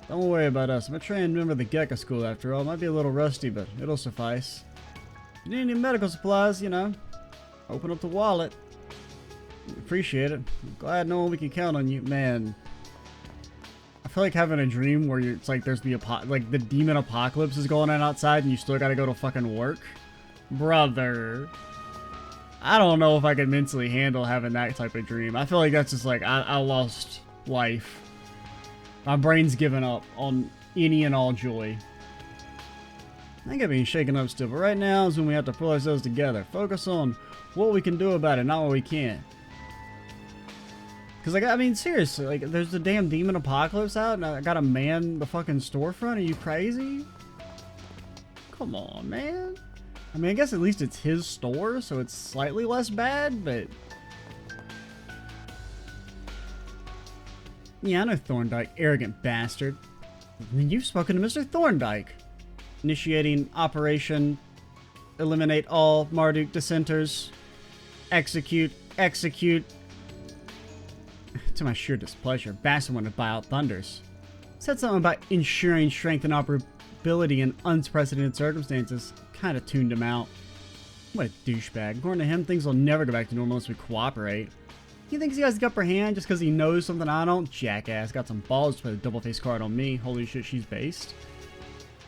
Don't worry about us. I'm a trained member of the Gecko School after all. Might be a little rusty, but it'll suffice. If you need any medical supplies, you know, open up the wallet. Appreciate it. I'm glad knowing we can count on you. Man, I feel like having a dream where it's like there's the the demon apocalypse is going on outside and you still gotta go to fucking work. Brother. I don't know if I could mentally handle having that type of dream. I feel like that's just like, I lost life. My brain's given up on any and all joy. I think I'm being shaken up still, but right now is when we have to pull ourselves together. Focus on what we can do about it, not what we can't. Because, like, I mean, seriously, like, there's the damn demon apocalypse out, and I gotta man the fucking storefront? Are you crazy? Come on, man. I mean, I guess at least it's his store, so it's slightly less bad, but... Yeah, I know Thorndyke, arrogant bastard. You've spoken to Mr. Thorndyke. Initiating Operation Eliminate All Marduk Dissenters. Execute. To my sheer displeasure, Bastion wanted to buy out Thunders. Said something about ensuring strength and operability in unprecedented circumstances. Kinda tuned him out. What a douchebag. According to him, things will never go back to normal unless we cooperate. He thinks he has the upper hand just because he knows something I don't? Jackass. Got some balls to put a double-face card on me. Holy shit, she's based.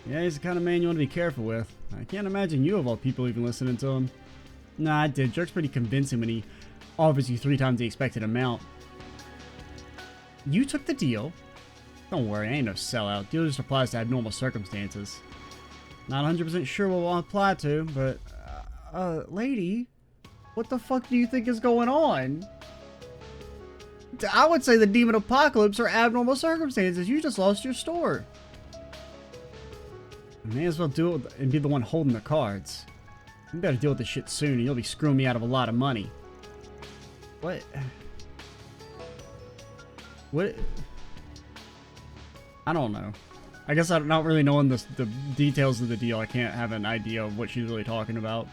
Yeah, he's the kind of man you want to be careful with. I can't imagine you of all people even listening to him. Nah, I did. Jerk's pretty convincing when he offers you 3 times the expected amount. You took the deal. Don't worry, I ain't no sellout. Deal just applies to abnormal circumstances. Not 100% sure what we'll apply to, but... lady? What the fuck do you think is going on? I would say the demon apocalypse are abnormal circumstances. You just lost your store. You may as well do it and be the one holding the cards. You better deal with this shit soon, and you'll be screwing me out of a lot of money. What? What? I don't know. I guess I'm not really knowing the details of the deal. I can't have an idea of what she's really talking about.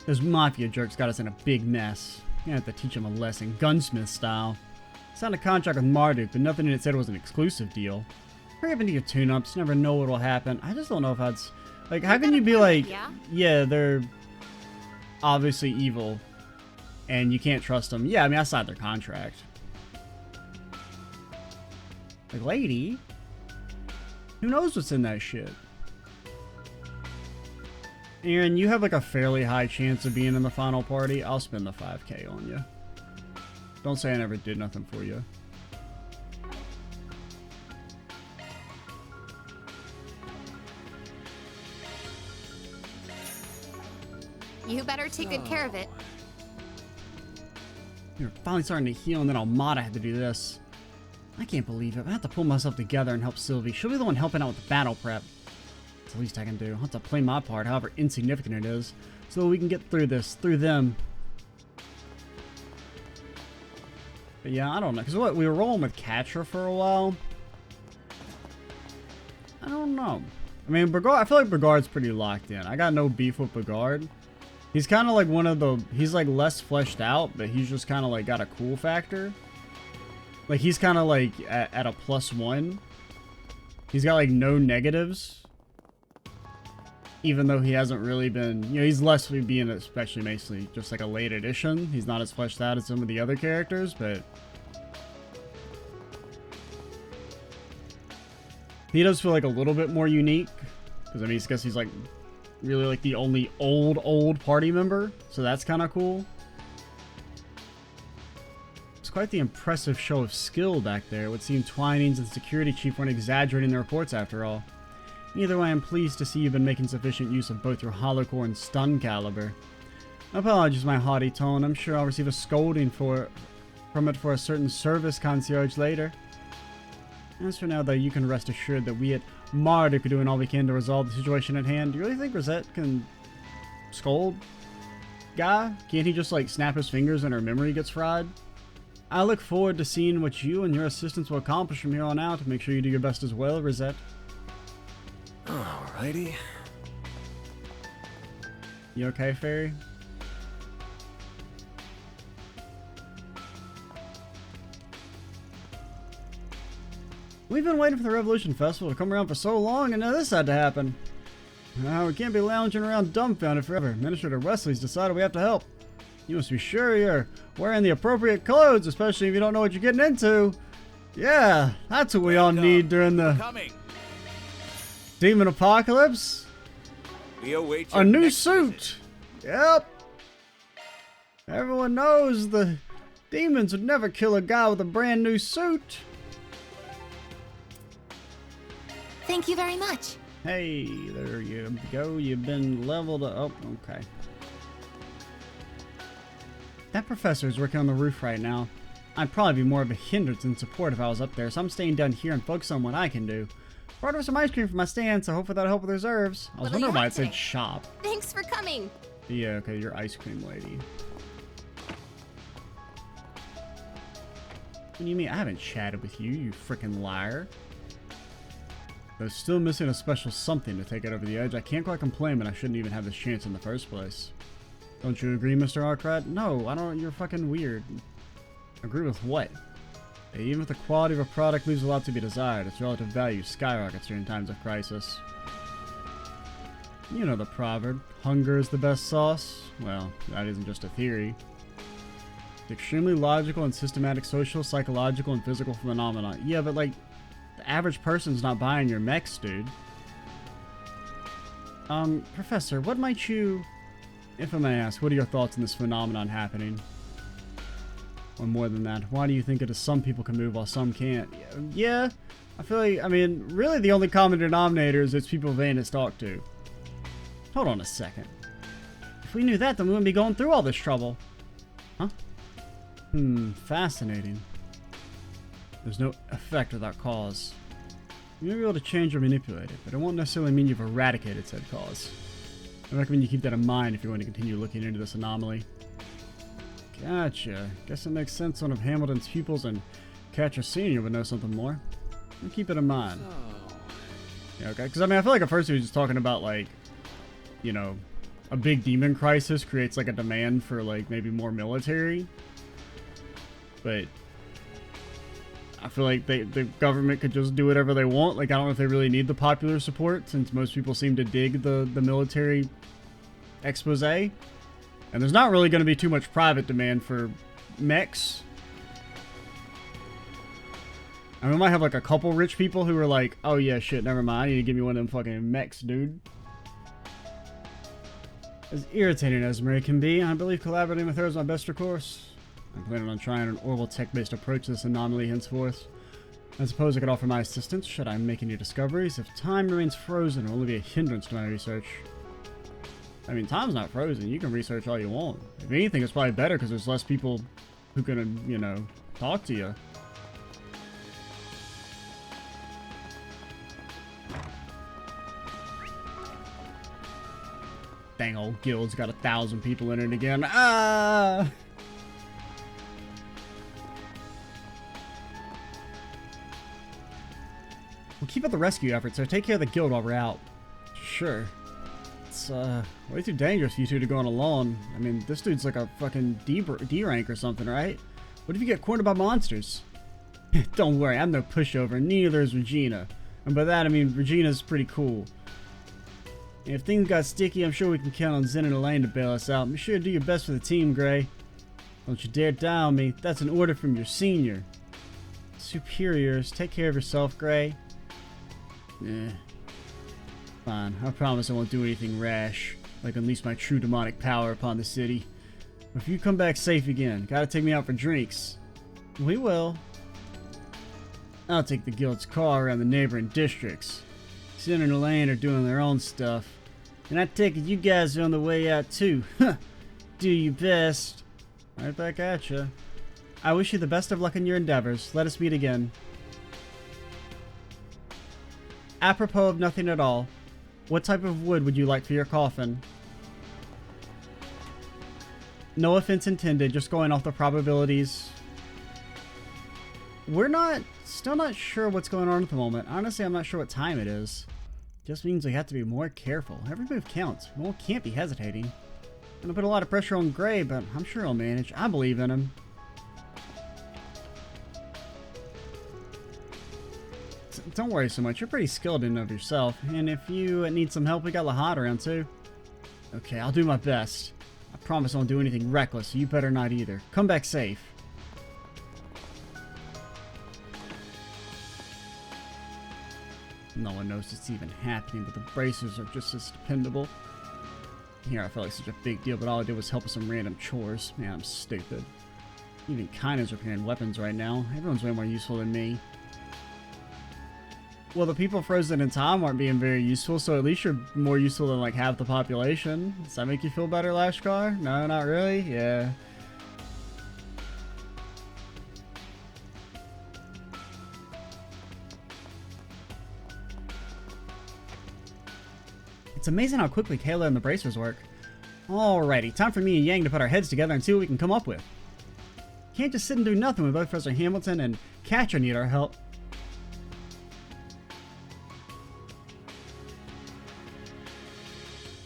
Those mafia jerks got us in a big mess. You have to teach them a lesson, gunsmith style. Signed a contract with Marduk, but nothing in it said it was an exclusive deal. Hurry up and do your tune-ups. Never know what will happen. I just don't know if that's... Like, how can you be like, yeah, they're obviously evil, and you can't trust them? Yeah, I mean, I signed their contract. Like, lady, who knows what's in that shit? Aaron, you have like a fairly high chance of being in the final party. I'll spend the 5K on you. Don't say I never did nothing for you. You better take good care of it. You're finally starting to heal, and then Almada had to do this. I can't believe it. I have to pull myself together and help Sylvie. She'll be the one helping out with the battle prep. It's the least I can do. I'll have to play my part, however insignificant it is, so that we can get through this, through them. But yeah, I don't know. Because what, we were rolling with Catra for a while. I don't know. I mean, Brigard, I feel like Brigard's pretty locked in. I got no beef with Brigard. He's kind of like one of the... He's like less fleshed out, but he's just kind of like got a cool factor. Like he's kind of like at a +1. He's got like no negatives. Even though he hasn't really been... You know, he's less being especially basically just like a late edition. He's not as fleshed out as some of the other characters, but... He does feel like a little bit more unique. Because I mean, I guess he's like... really like the only old party member, so that's kind of cool. It's quite the impressive show of skill back there. It would seem Twinings and the security chief weren't exaggerating their reports after all. Either way, I'm pleased to see you've been making sufficient use of both your holocore and stun caliber. Apologies my haughty tone. I'm sure I'll receive a scolding from it for a certain service concierge later. As for now though, you can rest assured that we at Marduk are doing all we can to resolve the situation at hand. Do you really think Rosette can scold Guy? Can't he just like snap his fingers and her memory gets fried? I look forward to seeing what you and your assistants will accomplish from here on out. Make sure you do your best as well, Rosette. Alrighty. You okay, Fairy? We've been waiting for the Revolution Festival to come around for so long, and now this had to happen. We can't be lounging around dumbfounded forever. Administrator Wesley's decided we have to help. You must be sure you're wearing the appropriate clothes, especially if you don't know what you're getting into. Yeah, that's what we all need during the Demon Apocalypse. We await a new suit. Yep. Everyone knows the demons would never kill a guy with a brand new suit. Thank you very much. Hey, there you go. You've been leveled up. Oh, okay. That professor is working on the roof right now. I'd probably be more of a hindrance than support if I was up there, so I'm staying down here and focus on what I can do. Brought over some ice cream for my stand, so hopefully that'll help with reserves. I was wondering why it said shop. Thanks for coming. Yeah, okay, you're ice cream lady. What do you mean? I haven't chatted with you, you freaking liar. But still missing a special something to take it over the edge. I can't quite complain, but I shouldn't even have this chance in the first place. Don't you agree, Mr. Arcrat? No, I don't. You're fucking weird. Agree with what? Even if the quality of a product leaves a lot to be desired, its relative value skyrockets during times of crisis. You know the proverb, hunger is the best sauce? Well, that isn't just a theory. It's extremely logical and systematic social, psychological, and physical phenomena. Yeah, but like, the average person's not buying your mechs, dude. Professor, what might you... If I may ask, what are your thoughts on this phenomenon happening? Or more than that, why do you think it is some people can move while some can't? Yeah, I feel like, I mean, really the only common denominator is it's people Vayne has talked to. Hold on a second. If we knew that, then we wouldn't be going through all this trouble. Huh? Fascinating. There's no effect without cause. You may be able to change or manipulate it, but it won't necessarily mean you've eradicated said cause. I recommend you keep that in mind if you're going to continue looking into this anomaly. Gotcha. Guess it makes sense one of Hamilton's pupils and Catcher Sr. would know something more. I'll keep it in mind. Yeah, okay, because I mean, I feel like at first he was just talking about, like, you know, a big demon crisis creates, like, a demand for, like, maybe more military. But I feel like the government could just do whatever they want. Like, I don't know if they really need the popular support, since most people seem to dig the military expose. And there's not really going to be too much private demand for mechs. I mean, we might have, like, a couple rich people who are like, oh yeah, shit, never mind, I need to give me one of them fucking mechs, dude. As irritating as Mary can be, I believe collaborating with her is my best recourse. I'm planning on trying an orbital tech-based approach to this anomaly henceforth. I suppose I could offer my assistance should I make any discoveries. If time remains frozen, it will only be a hindrance to my research. I mean, time's not frozen. You can research all you want. If anything, it's probably better because there's less people who can, you know, talk to you. Dang, old guild's got 1,000 people in it again. Ah! We'll keep up the rescue effort, so take care of the guild while we're out. Sure. It's, way too dangerous for you two to go on alone. I mean, this dude's like a fucking D rank or something, right? What if you get cornered by monsters? Don't worry, I'm no pushover, neither is Regina. And by that, I mean, Regina's pretty cool. And if things got sticky, I'm sure we can count on Zen and Elaine to bail us out. Be sure to do your best for the team, Gray. Don't you dare die on me. That's an order from your senior. Superiors, take care of yourself, Gray. Eh. Fine, I promise I won't do anything rash, like unleash my true demonic power upon the city. But if you come back safe again, gotta take me out for drinks. We will. I'll take the guild's car around the neighboring districts. Zen and Elaine are doing their own stuff. And I take it you guys are on the way out too. Do your best. Right back at ya. I wish you the best of luck in your endeavors. Let us meet again. Apropos of nothing at all, what type of wood would you like for your coffin? No offense intended, just going off the probabilities. We're still not sure what's going on at the moment. Honestly, I'm not sure what time it is. Just means we have to be more careful. Every move counts. We can't be hesitating. I'm gonna put a lot of pressure on Gray, but I'm sure he'll manage. I believe in him. Don't worry so much. You're pretty skilled in and of yourself. And if you need some help, we got Lahad around too. Okay, I'll do my best. I promise I won't do anything reckless, so you better not either. Come back safe. No one knows it's even happening, but the bracers are just as dependable. Here, I felt like such a big deal, but all I did was help with some random chores. Man, I'm stupid. Even Kaina's repairing weapons right now. Everyone's way more useful than me. Well, the people frozen in time aren't being very useful, so at least you're more useful than like half the population. Does that make you feel better, Lashkar? No, not really? Yeah. It's amazing how quickly Kayla and the bracers work. Alrighty, time for me and Yang to put our heads together and see what we can come up with. Can't just sit and do nothing when both Professor Hamilton and Catcher need our help.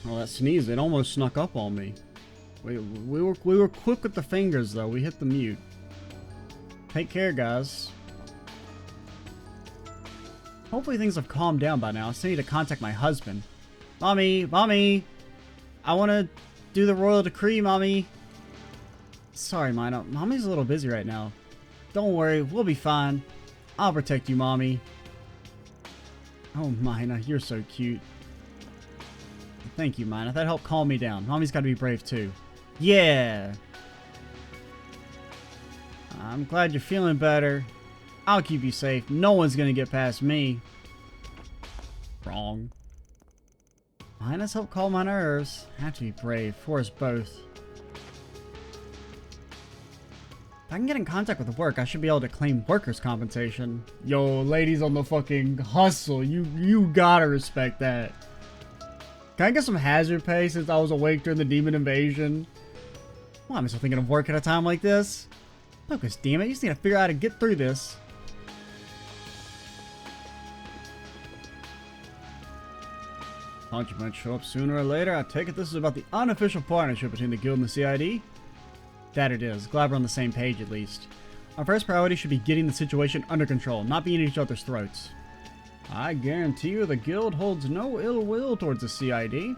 Oh, that sneeze, it almost snuck up on me. We were quick with the fingers though, we hit the mute. Take care, guys. Hopefully things have calmed down by now. I still need to contact my husband. Mommy! Mommy! I want to do the royal decree, Mommy. Sorry, Mina. Mommy's a little busy right now. Don't worry, we'll be fine. I'll protect you, Mommy. Oh, Mina, you're so cute. Thank you, Mina. That helped calm me down. Mommy's got to be brave, too. Yeah! I'm glad you're feeling better. I'll keep you safe. No one's gonna get past me. Wrong. Mina's helped calm my nerves. I have to be brave for us both. If I can get in contact with work, I should be able to claim workers' compensation. Yo, ladies on the fucking hustle. You gotta respect that. Can I get some hazard pay since I was awake during the demon invasion? Why am I still thinking of work at a time like this? Lucas, damn it, you just need to figure out how to get through this. Punch might show up sooner or later. I take it this is about the unofficial partnership between the guild and the CID? That it is. Glad we're on the same page at least. Our first priority should be getting the situation under control, not being at each other's throats. I guarantee you the guild holds no ill will towards the CID.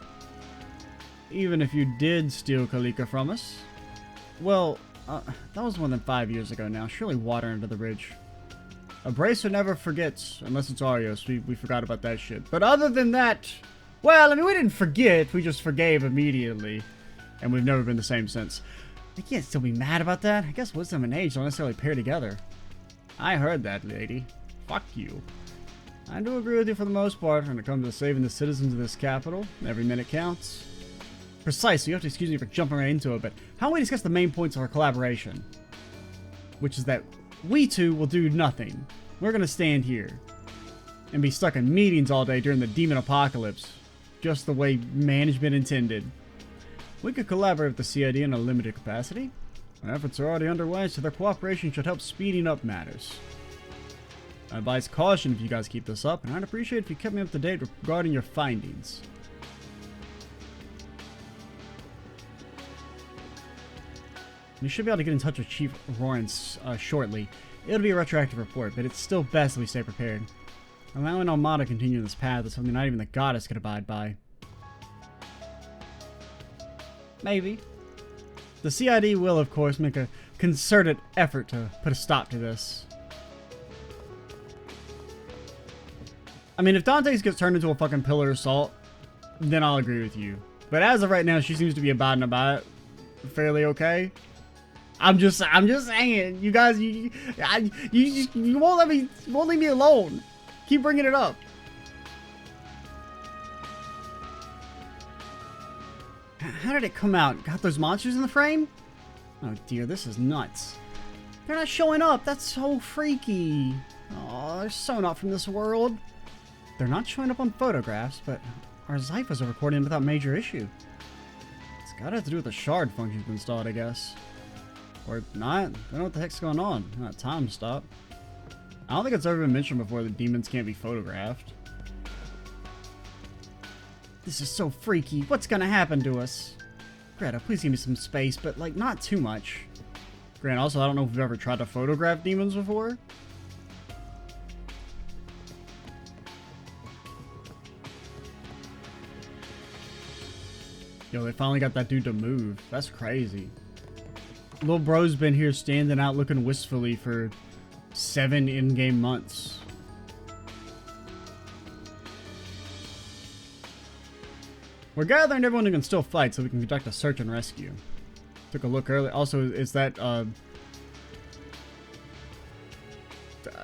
Even if you did steal Kalika from us. Well, that was more than 5 years ago now. Surely water under the bridge. A bracer never forgets, unless it's Arios. We forgot about that shit. But other than that, well, I mean, we didn't forget. We just forgave immediately. And we've never been the same since. I can't still be mad about that. I guess wisdom and age don't necessarily pair together. I heard that, lady. Fuck you. I do agree with you for the most part when it comes to saving the citizens of this capital. Every minute counts. Precisely, you have to excuse me for jumping right into it, but how do we discuss the main points of our collaboration? Which is that we two will do nothing. We're gonna stand here and be stuck in meetings all day during the demon apocalypse, just the way management intended. We could collaborate with the CID in a limited capacity. Our efforts are already underway, so their cooperation should help speeding up matters. I advise caution if you guys keep this up, and I'd appreciate if you kept me up to date regarding your findings. We should be able to get in touch with Chief Lawrence shortly. It'll be a retroactive report, but it's still best that we stay prepared. Allowing Almada to continue this path is something not even the goddess could abide by. Maybe. The CID will, of course, make a concerted effort to put a stop to this. I mean, if Dante's gets turned into a fucking pillar of salt, then I'll agree with you. But as of right now, she seems to be abiding by it fairly okay. I'm just saying, you guys, you won't leave me alone. Keep bringing it up. How did it come out? Got those monsters in the frame? Oh dear, this is nuts. They're not showing up. That's so freaky. Oh, they're so not from this world. They're not showing up on photographs, but our Zyphas are recording without major issue. It's gotta have to do with the shard functions installed, I guess. Or not. I don't know what the heck's going on. Not time stop. I don't think it's ever been mentioned before that demons can't be photographed. This is so freaky. What's gonna happen to us? Greta, please give me some space, but like not too much. Grant, also, I don't know if we've ever tried to photograph demons before. Yo, they finally got that dude to move. That's crazy. Little bro's been here standing out looking wistfully for 7 in-game months. We're gathering everyone who can still fight so we can conduct a search and rescue. Took a look earlier. Also, is that,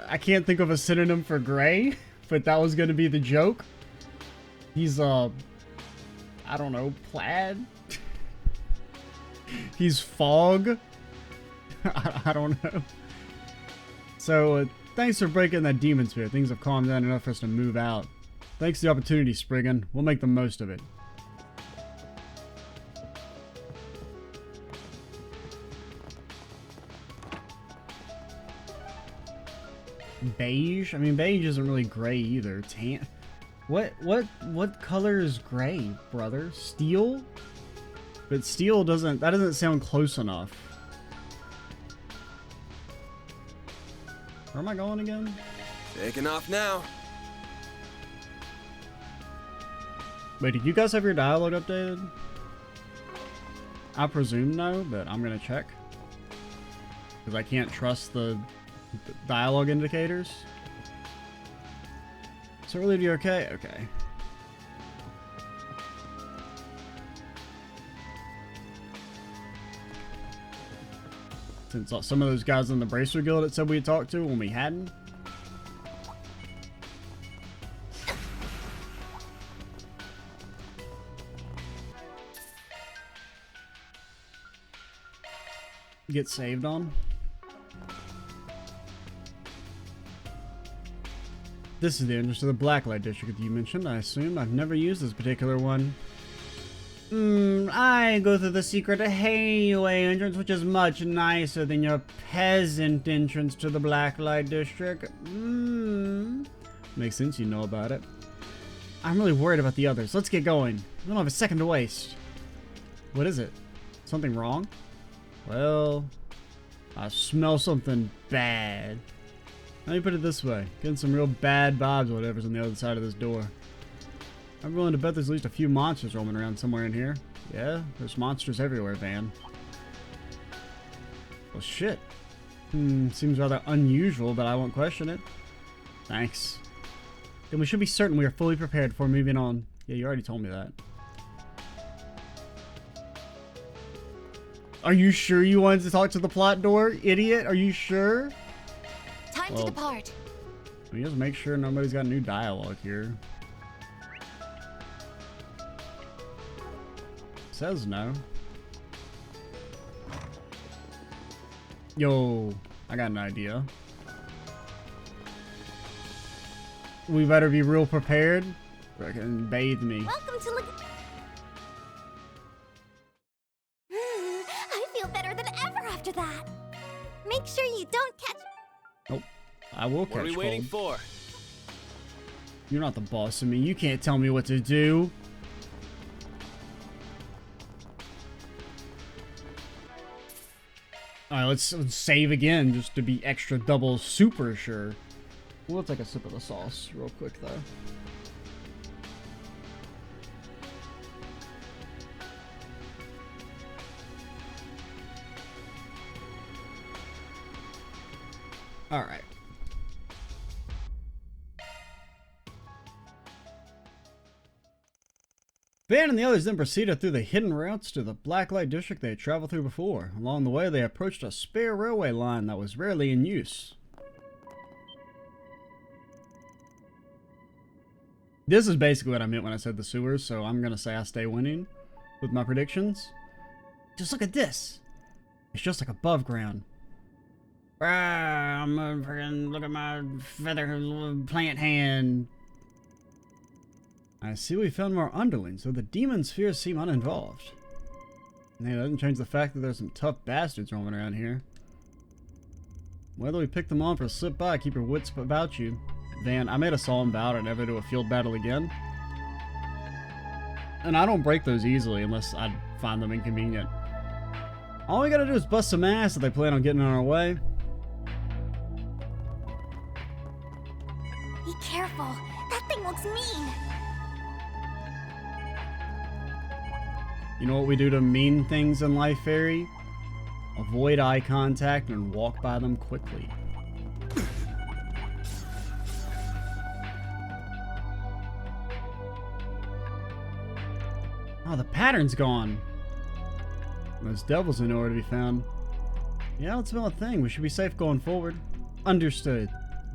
I can't think of a synonym for gray, but that was going to be the joke. He's, I don't know, plaid? He's fog? I don't know. So, thanks for breaking that demon spirit. Things have calmed down enough for us to move out. Thanks for the opportunity, Spriggan. We'll make the most of it. Beige? I mean, beige isn't really gray either. Tan? What color is gray, brother? Steel? But steel doesn't, that doesn't sound close enough. Where am I going again? Taking off now. Wait, did you guys have your dialogue updated? I presume no, but I'm gonna check. Because I can't trust the dialogue indicators. So really, you okay? Okay. Since some of those guys in the Bracer Guild that said we had talked to when we hadn't. Get saved on. This is the entrance to the Blacklight district that you mentioned, I assume. I've never used this particular one. I go through the secret Hayway entrance, which is much nicer than your peasant entrance to the Blacklight district. Makes sense you know about it. I'm really worried about the others. Let's get going. We don't have a second to waste. What is it? Something wrong? Well, I smell something bad. Let me put it this way. Getting some real bad vibes or whatever's on the other side of this door. I'm willing to bet there's at least a few monsters roaming around somewhere in here. Yeah, there's monsters everywhere, Van. Well, shit. Seems rather unusual, but I won't question it. Thanks. Then we should be certain we are fully prepared before moving on. Yeah, you already told me that. Are you sure you wanted to talk to the plot door, idiot? Are you sure? Time to depart. Let me just make sure nobody's got new dialogue here. Says no. Yo, I got an idea. We better be real prepared. Fucking bathe me. Welcome to I feel better than ever after that. Make sure you don't catch. Nope. I will catch What are we waiting cold. for? You're not the boss of me. You can't tell me what to do. Alright, let's save again just to be extra double super sure. We'll take a sip of the sauce real quick though. Alright. Van and the others then proceeded through the hidden routes to the Blacklight district they had traveled through before. Along the way, they approached a spare railway line that was rarely in use. This is basically what I meant when I said the sewers, so I'm gonna say I stay winning with my predictions. Just look at this. It's just like above ground. I'm gonna freaking look at my feather plant hand. I see we found more underlings, so the demon spheres seem uninvolved. Hey, that doesn't change the fact that there's some tough bastards roaming around here. Whether we pick them off or slip by, keep your wits about you. Van, I made a solemn vow to never do a field battle again. And I don't break those easily unless I find them inconvenient. All we gotta do is bust some ass if they plan on getting on our way. Be careful. That thing looks mean. You know what we do to mean things in life, Fairy? Avoid eye contact and walk by them quickly. Oh, the pattern's gone. Those devils are nowhere to be found. Yeah, let's build a thing. We should be safe going forward. Understood.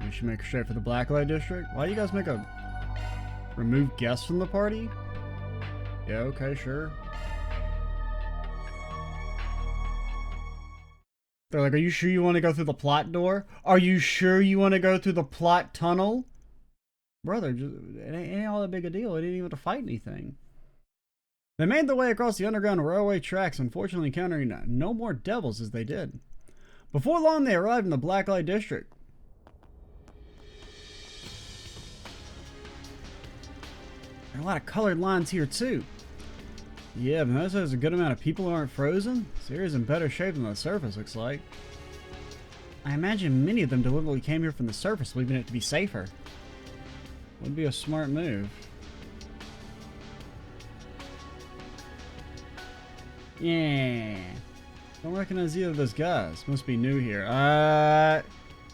We should make straight for the Blacklight district. Why do you guys make a... remove guests from the party? Yeah, okay, sure. They're like, are you sure you want to go through the plot door? Are you sure you want to go through the plot tunnel? Brother, it ain't all that big a deal. It ain't even to fight anything. They made their way across the underground railway tracks, unfortunately encountering no more devils as they did. Before long, they arrived in the Blacklight district. There are a lot of colored lines here, too. Yeah, but notice there's a good amount of people who aren't frozen. This area's in better shape than the surface looks like. I imagine many of them deliberately came here from the surface, leaving it to be safer. Would be a smart move. Yeah. Don't recognize either of those guys. Must be new here.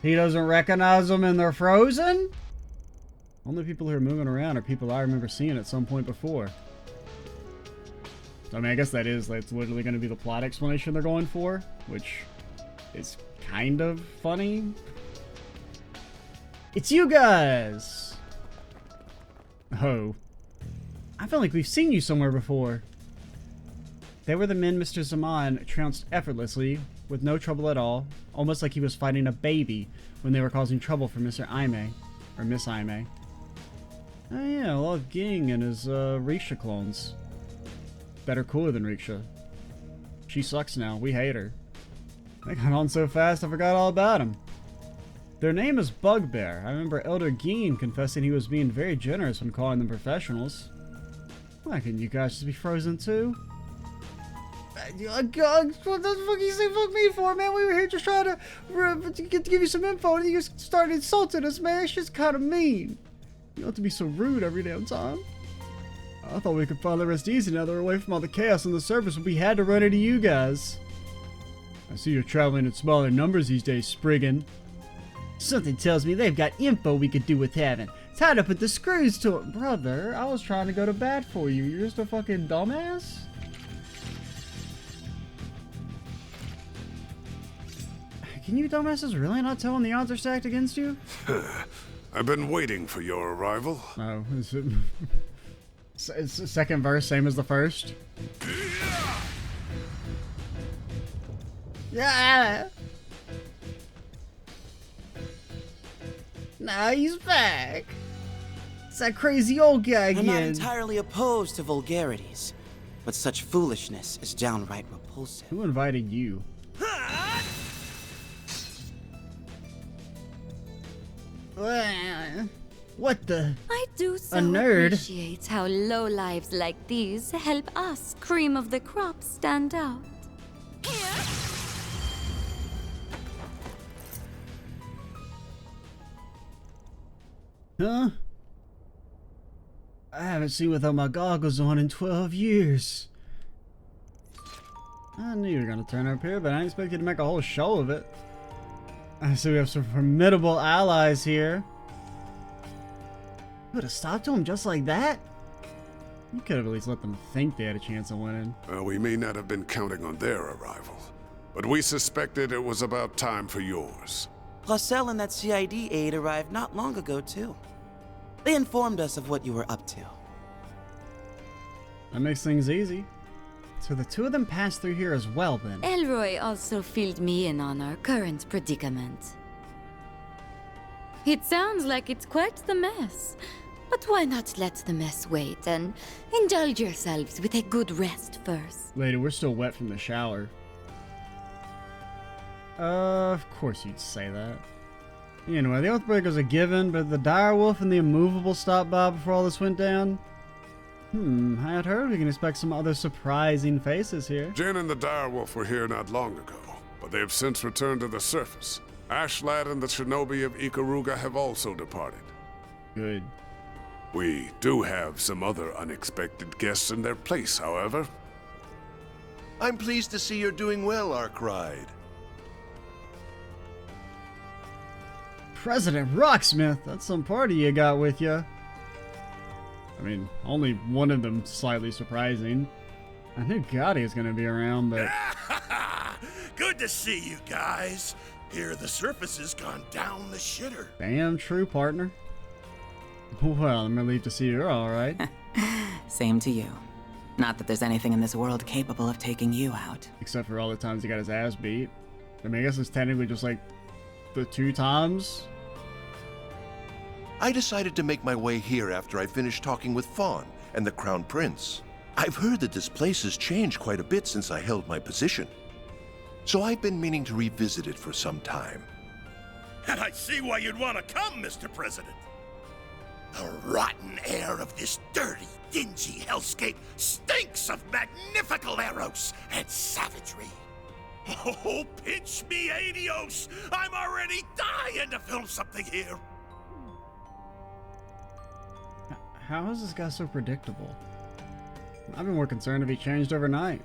He doesn't recognize them and they're frozen? Only people who are moving around are people I remember seeing at some point before. I mean, I guess that's literally going to be the plot explanation they're going for, which is kind of funny. It's you guys! Oh. I feel like we've seen you somewhere before. They were the men Mr. Zaman trounced effortlessly, with no trouble at all, almost like he was fighting a baby when they were causing trouble for Mr. Aime, or Miss Aime. Oh yeah, Log Ging and his Risha clones. Better cooler than Risha. She sucks now, we hate her. They got on so fast I forgot all about him. Their name is Bugbear. I remember Elder Geen confessing he was being very generous when calling them professionals. Why couldn't you guys just be frozen too? God, what the fuck you say fuck me for, man? We were here just trying to give you some info and you just started insulting us, man. It's just kind of mean. You don't have to be so rude every damn time. I thought we could finally rest easy now that we're away from all the chaos on the surface, but we had to run into you guys. I see you're traveling in smaller numbers these days, Spriggan. Something tells me they've got info we could do with having. Tied up with the screws to it. Brother, I was trying to go to bat for you. You're just a fucking dumbass? Can you dumbasses really not tell when the odds are stacked against you? I've been waiting for your arrival. Oh, is it... It's the second verse, same as the first? Yeah! Now he's back! It's that crazy old guy again! I'm not entirely opposed to vulgarities, but such foolishness is downright repulsive. Who invited you? What the? I do so a nerd. Appreciate how lowlives like these help us, cream of the crop, stand out. Huh? I haven't seen without my goggles on in 12 years. I knew you were gonna turn up here, but I didn't expect you to make a whole show of it. I see we have some formidable allies here. You would have stopped him just like that? You could have at least let them think they had a chance of winning. We may not have been counting on their arrival, but we suspected it was about time for yours. Placel and that CID aide arrived not long ago, too. They informed us of what you were up to. That makes things easy. So the two of them passed through here as well, then. Elroy also filled me in on our current predicament. It sounds like it's quite the mess. But why not let the mess wait and indulge yourselves with a good rest first? Lady, we're still wet from the shower. Of course you'd say that. Anyway, the Oathbreaker's a given, but the Direwolf and the Immovable stopped by before all this went down. I had heard we can expect some other surprising faces here. Jin and the Direwolf were here not long ago, but they have since returned to the surface. Ashlad and the Shinobi of Ikaruga have also departed. Good. We do have some other unexpected guests in their place, however. I'm pleased to see you're doing well, Arkride. President Rocksmith, that's some party you got with you. I mean, only one of them slightly surprising. I knew Gotti was gonna be around, but... Good to see you guys. Here the surface has gone down the shitter. Damn true, partner. Well, I'm relieved to see you're alright. Same to you. Not that there's anything in this world capable of taking you out. Except for all the times he got his ass beat. I mean, I guess it's technically just like the 2 times. I decided to make my way here after I finished talking with Fawn and the Crown Prince. I've heard that this place has changed quite a bit since I held my position. So I've been meaning to revisit it for some time. And I see why you'd want to come, Mr. President. The rotten air of this dirty, dingy hellscape stinks of magnifical arrows and savagery. Oh, pinch me, adios! I'm already dying to film something here. How is this guy so predictable? I've been more concerned if he changed overnight.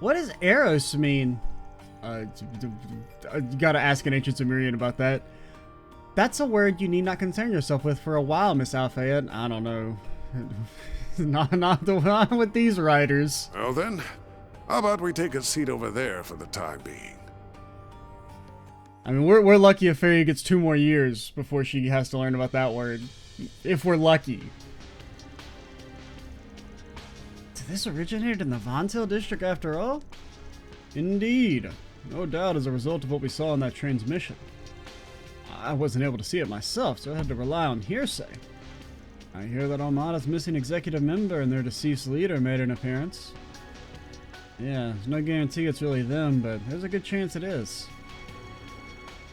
What does Eros mean? You gotta ask an ancient Sumerian about that. That's a word you need not concern yourself with for a while, Miss Alfayed. I don't know. not the one with these writers. Well then, how about we take a seat over there for the time being? I mean, we're lucky if Fairy gets 2 more years before she has to learn about that word. If we're lucky. Did this originated in the Vontil district after all? Indeed. No doubt as a result of what we saw in that transmission. I wasn't able to see it myself, so I had to rely on hearsay. I hear that Armada's missing executive member and their deceased leader made an appearance. Yeah, there's no guarantee it's really them, but there's a good chance it is.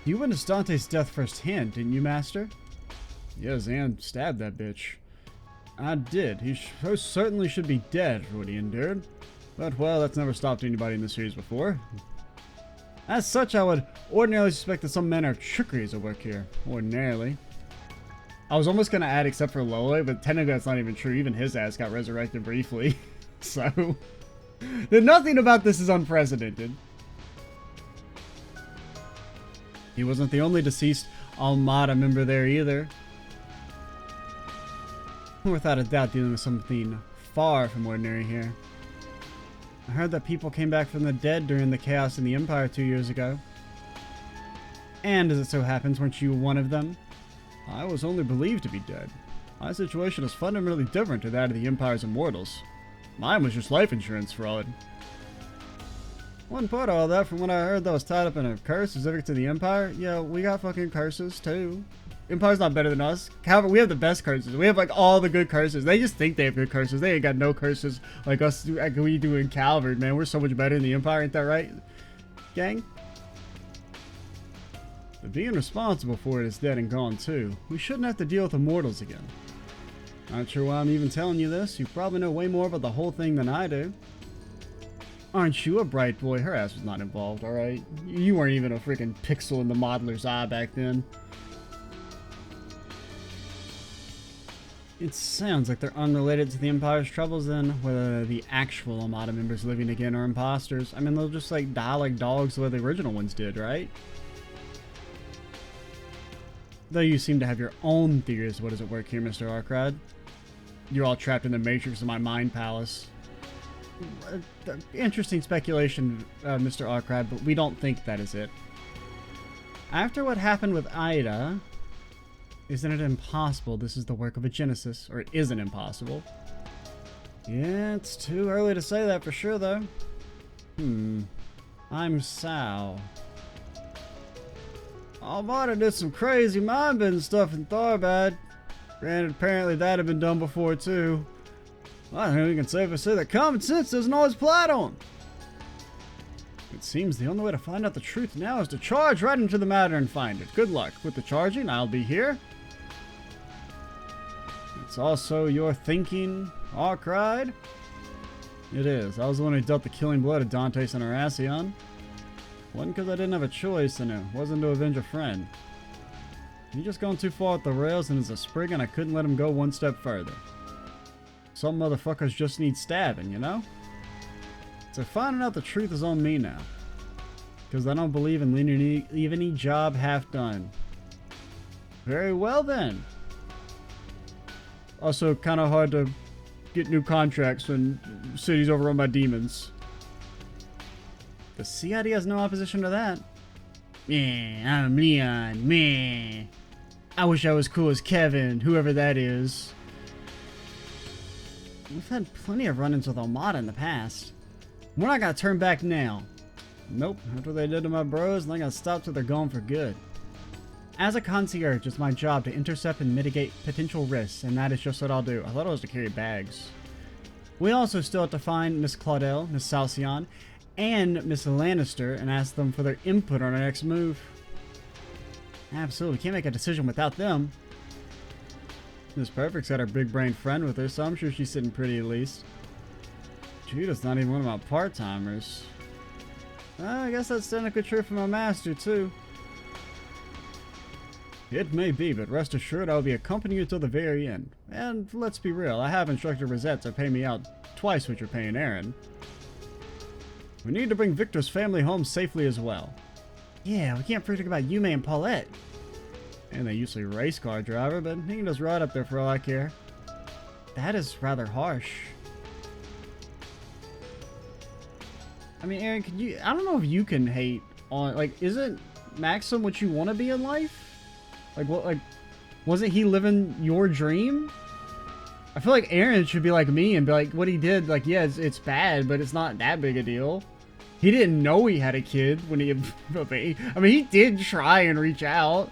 You witnessed Dante's death firsthand, didn't you, Master? Yeah, Zan stabbed that bitch. I did. He most certainly should be dead for what he endured. But, well, that's never stopped anybody in the series before. As such, I would ordinarily suspect that some manner of trickery is at work here. Ordinarily. I was almost going to add except for Lole, but technically that's not even true. Even his ass got resurrected briefly. So, nothing about this is unprecedented. He wasn't the only deceased Armada member there either. Without a doubt dealing with something far from ordinary here. I heard that people came back from the dead during the chaos in the Empire 2 years ago. And as it so happens, weren't you one of them? I was only believed to be dead. My situation is fundamentally different to that of the Empire's immortals. Mine was just life insurance fraud. One part of all that, from what I heard, that was tied up in a curse specific to the Empire. Yeah, we got fucking curses too. Empire's not better than us. Calvard, we have the best curses. We have like all the good curses. They just think they have good curses. They ain't got no curses like us, like we do in Calvard, man. We're so much better than the Empire, ain't that right, gang? But being responsible for it is dead and gone too. We shouldn't have to deal with immortals again. Not sure why I'm even telling you this. You probably know way more about the whole thing than I do. Aren't you a bright boy? Her ass was not involved, alright? You weren't even a freaking pixel in the modeler's eye back then. It sounds like they're unrelated to the Empire's troubles then, whether the actual Armada members living again are imposters. I mean, they'll just like die like dogs the way the original ones did, right? Though you seem to have your own theories of what is at work here, Mr. Arkrad. You're all trapped in the matrix of my mind palace. Interesting speculation, Mr. Arkrad, but we don't think that is it. After what happened with Ida, isn't it impossible this is the work of a Genesis? Or it isn't impossible? Yeah, it's too early to say that for sure, though. I'm Sal. Armada did some crazy mind-bending stuff in Tharbad. Granted, apparently that had been done before, too. I think we can safely say that common sense doesn't always apply to them. It seems the only way to find out the truth now is to charge right into the matter and find it. Good luck with the charging. I'll be here. It's also your thinking, Arkride. It is. I was the one who dealt the killing blow to Dantes and Horacion. Wasn't because I didn't have a choice, and it wasn't to avenge a friend. He just gone too far at the rails and is a sprig, and I couldn't let him go one step further. Some motherfuckers just need stabbing, you know? So finding out the truth is on me now. Because I don't believe in leaving any job half done. Very well then. Also, kind of hard to get new contracts when the city's overrun by demons. The CID has no opposition to that. Yeah, I'm Leon. Meh. I wish I was cool as Kevin, whoever that is. We've had plenty of run-ins with Armada in the past. We're not gonna turn back now. Nope, after what they did to my bros, they gotta stop till they're gone for good. As a concierge, it's my job to intercept and mitigate potential risks, and that is just what I'll do. I thought it was to carry bags. We also still have to find Miss Claudel, Miss Salcion, and Miss Lannister and ask them for their input on our next move. Absolutely, can't make a decision without them. Miss Perfect's got her big brain friend with her, so I'm sure she's sitting pretty at least. Judah's not even one of my part-timers. I guess that's technically true for my master, too. It may be, but rest assured I will be accompanying you till the very end. And let's be real, I have instructed Rosette to pay me out twice what you're paying Aaron. We need to bring Victor's family home safely as well. Yeah, we can't forget about Yume and Paulette. And a usually race car driver, but he can just ride up there for all I care. That is rather harsh. I mean, Aaron, can you... I don't know if you can hate on... Like, isn't Maxim what you want to be in life? Like, what, like, wasn't he living your dream? I feel like Aaron should be like me and be like, what he did, like, yeah, it's bad, but it's not that big a deal. He didn't know he had a kid when he... I mean, he did try and reach out.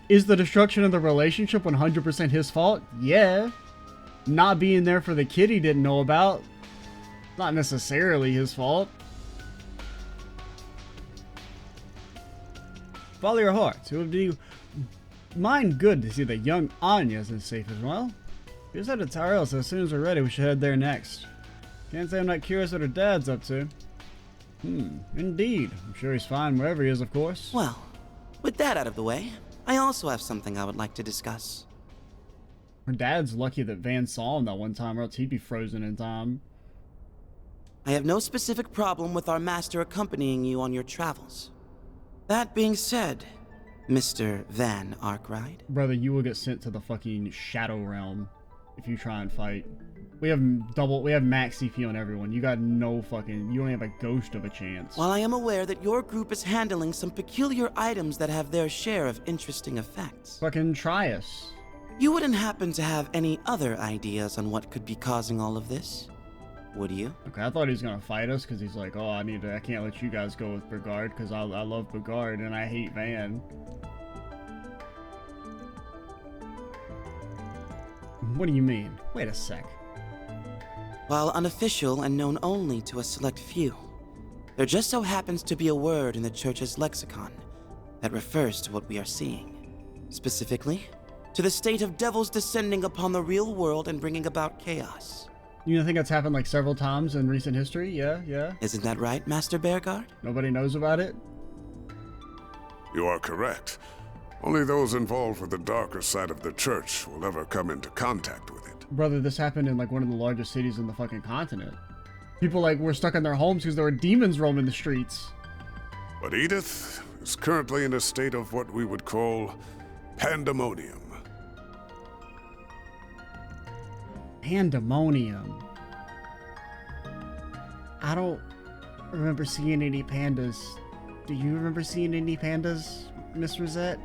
Is the destruction of the relationship 100% his fault? Yeah. Not being there for the kid he didn't know about, not necessarily his fault. Follow your hearts. It would be mine good to see that young Anya's as safe as well. We just headed to Tyrell, so as soon as we're ready, we should head there next. Can't say I'm not curious what her dad's up to. Indeed. I'm sure he's fine wherever he is, of course. Well, with that out of the way, I also have something I would like to discuss. Her dad's lucky that Van saw him that one time, or else he'd be frozen in time. I have no specific problem with our master accompanying you on your travels. That being said, Mr. Van Arkwright. Brother, you will get sent to the fucking Shadow Realm if you try and fight. We have max CP on everyone. You got no fucking... You don't have a ghost of a chance. While I am aware that your group is handling some peculiar items that have their share of interesting effects. Fucking try us. You wouldn't happen to have any other ideas on what could be causing all of this? Would you? Okay, I thought he was gonna fight us because he's like, oh, I can't let you guys go with Brigard because I love Brigard and I hate Van. What do you mean? Wait a sec. While unofficial and known only to a select few, there just so happens to be a word in the church's lexicon that refers to what we are seeing. Specifically, to the state of devils descending upon the real world and bringing about chaos. You think that's happened like several times in recent history? Yeah. Isn't that right, Master Bearguard? Nobody knows about it? You are correct. Only those involved with the darker side of the church will ever come into contact with it. Brother, this happened in like one of the largest cities in the fucking continent. People like were stuck in their homes because there were demons roaming the streets. But Edith is currently in a state of what we would call pandemonium. Pandemonium. I don't remember seeing any pandas. Do you remember seeing any pandas, Miss Rosette?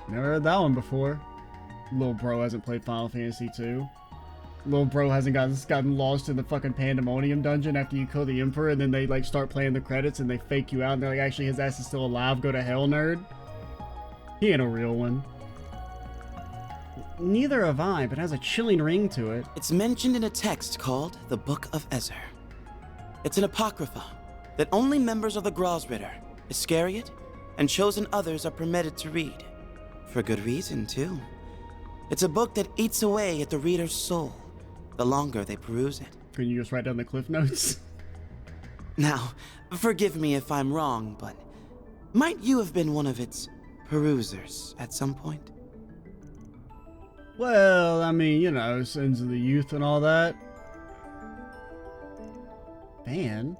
Never heard that one before. Little bro hasn't played Final Fantasy 2. Little bro hasn't gotten lost in the fucking Pandemonium dungeon after you kill the Emperor, and then they like start playing the credits and they fake you out and they're like, actually his ass is still alive, go to hell, nerd. He ain't a real one. Neither have I, but it has a chilling ring to it. It's mentioned in a text called the Book of Ezer. It's an apocrypha that only members of the Grosritter, Iscariot, and chosen others are permitted to read. For good reason, too. It's a book that eats away at the reader's soul the longer they peruse it. Can you just write down the cliff notes? Now, forgive me if I'm wrong, but might you have been one of its perusers at some point? Well, I mean, you know, sins of the youth and all that. Van?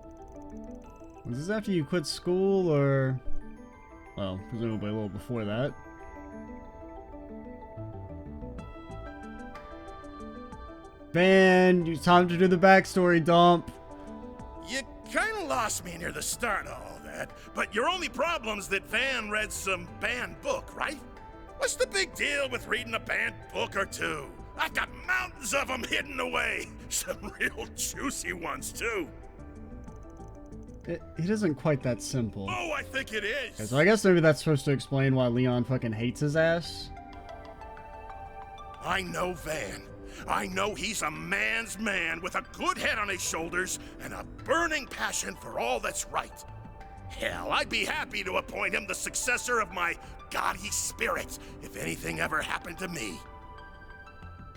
Was this after you quit school, or... Well, presumably a little before that. Van, it's time to do the backstory dump. You kinda lost me near the start of all that, but your only problem's that Van read some banned book, right? What's the big deal with reading a banned book or two? I've got mountains of them hidden away. Some real juicy ones, too. It isn't quite that simple. Oh, I think it is. Okay, so I guess maybe that's supposed to explain why Leon fucking hates his ass. I know Van. I know he's a man's man with a good head on his shoulders and a burning passion for all that's right. Hell, I'd be happy to appoint him the successor of my gaudy spirit if anything ever happened to me.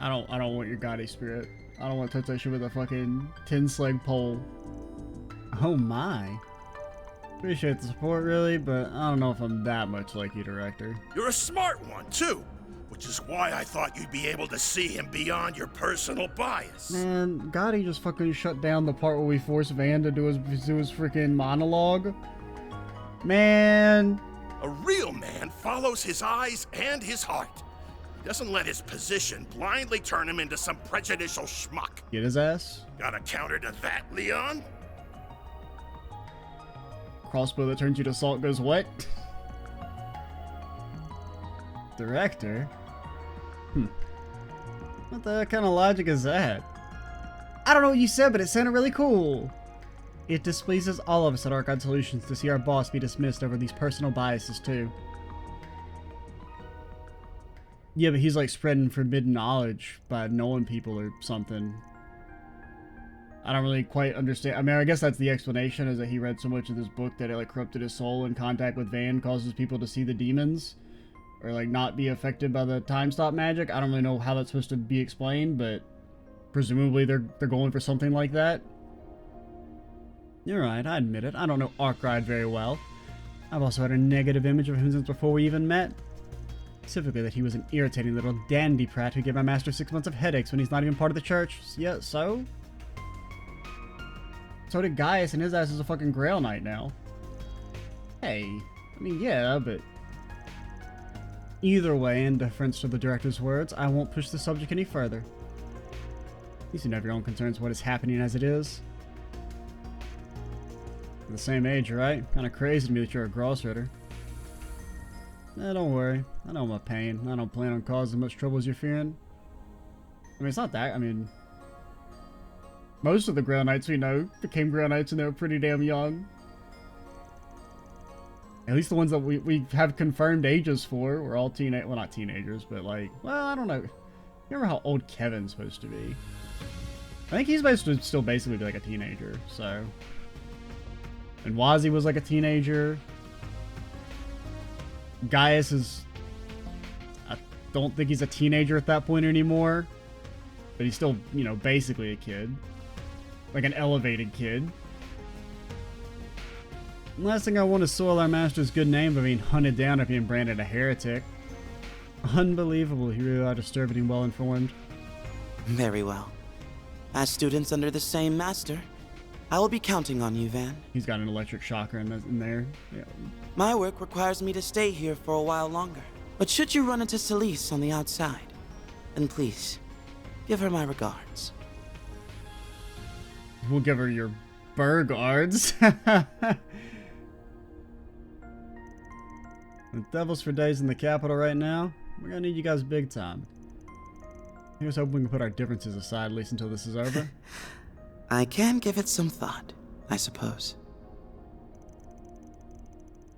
I don't want your gaudy spirit. I don't want to touch that shit with a fucking tin sleg pole. Oh my. Appreciate the support, really, but I don't know if I'm that much like you, Director. You're a smart one, too, which is why I thought you'd be able to see him beyond your personal bias. Man, Gotti just fucking shut down the part where we forced Van to do his freaking monologue. Man. A real man follows his eyes and his heart. He doesn't let his position blindly turn him into some prejudicial schmuck. Get his ass. Got a counter to that, Leon? Crossbow that turns you to salt goes what? Director? What the kind of logic is that? I don't know what you said, but it sounded really cool. It displeases all of us at Archive Solutions to see our boss be dismissed over these personal biases too. Yeah, but he's like spreading forbidden knowledge by knowing people or something. I don't really quite understand. I mean, I guess that's the explanation, is that he read so much of this book that it like corrupted his soul, and contact with Van causes people to see the demons or like not be affected by the time stop magic. I don't really know how that's supposed to be explained, but presumably they're going for something like that. You're right, I admit it. I don't know Arkwright very well. I've also had a negative image of him since before we even met. Specifically that he was an irritating little dandy prat who gave my master 6 months of headaches when he's not even part of the church. Yeah, so? So did Gaius, and his ass is a fucking Grail Knight now. Hey, I mean, yeah, but... Either way, in deference to the director's words, I won't push the subject any further. You seem to have your own concerns with what is happening as it is. You're the same age, right? Kinda crazy to me that you're a Grossritter. Don't worry. I know my pain. I don't plan on causing as much trouble as you're fearing. I mean, it's not that. I mean... Most of the Grail Knights we know became Grail Knights and they were pretty damn young. At least the ones that we have confirmed ages for were all teenage. Well, not teenagers, but like, well, I don't know. You remember how old Kevin's supposed to be? I think he's supposed to still basically be like a teenager, so. And Wazi was like a teenager. Gaius is... I don't think he's a teenager at that point anymore. But he's still, you know, basically a kid. Like an elevated kid. Last thing I want to soil our master's good name by being hunted down or being branded a heretic. Unbelievable, he really are disturbing and well informed. Very well. As students under the same master, I will be counting on you, Van. He's got an electric shocker in there. Yeah. My work requires me to stay here for a while longer. But should you run into Celise on the outside, then please, give her my regards. We'll give her your burgards. The devil's for days in the capital right now. We're gonna need you guys big time. Here's hoping we can put our differences aside, at least until this is over. I can give it some thought, I suppose.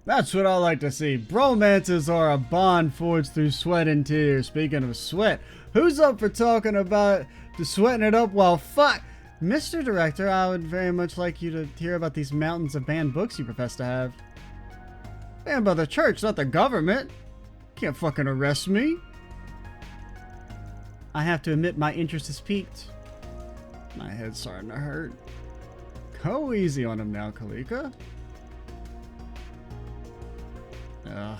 That's what I like to see. Bromances are a bond forged through sweat and tears. Speaking of sweat, who's up for talking about the sweating it up while fuck? Mr. Director, I would very much like you to hear about these mountains of banned books you profess to have. Banned by the church, not the government. Can't fucking arrest me. I have to admit my interest is piqued. My head's starting to hurt. Go easy on him now, Kalika. Ugh.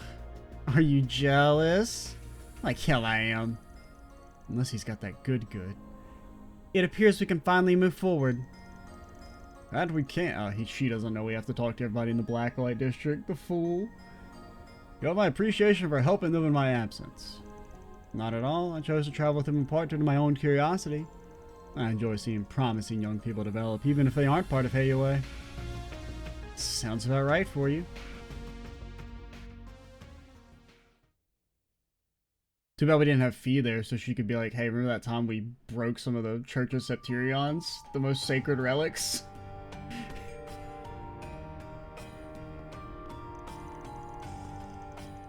Are you jealous? Like hell I am. Unless he's got that good. It appears we can finally move forward. That we can't. Oh, she doesn't know we have to talk to everybody in the Blacklight district. The fool. You have my appreciation for helping them in my absence. Not at all. I chose to travel with him in part due to my own curiosity. I enjoy seeing promising young people develop, even if they aren't part of HeyUA. Sounds about right for you. Too bad we didn't have Fee there, so she could be like, hey, remember that time we broke some of the Church of Septurions? The most sacred relics?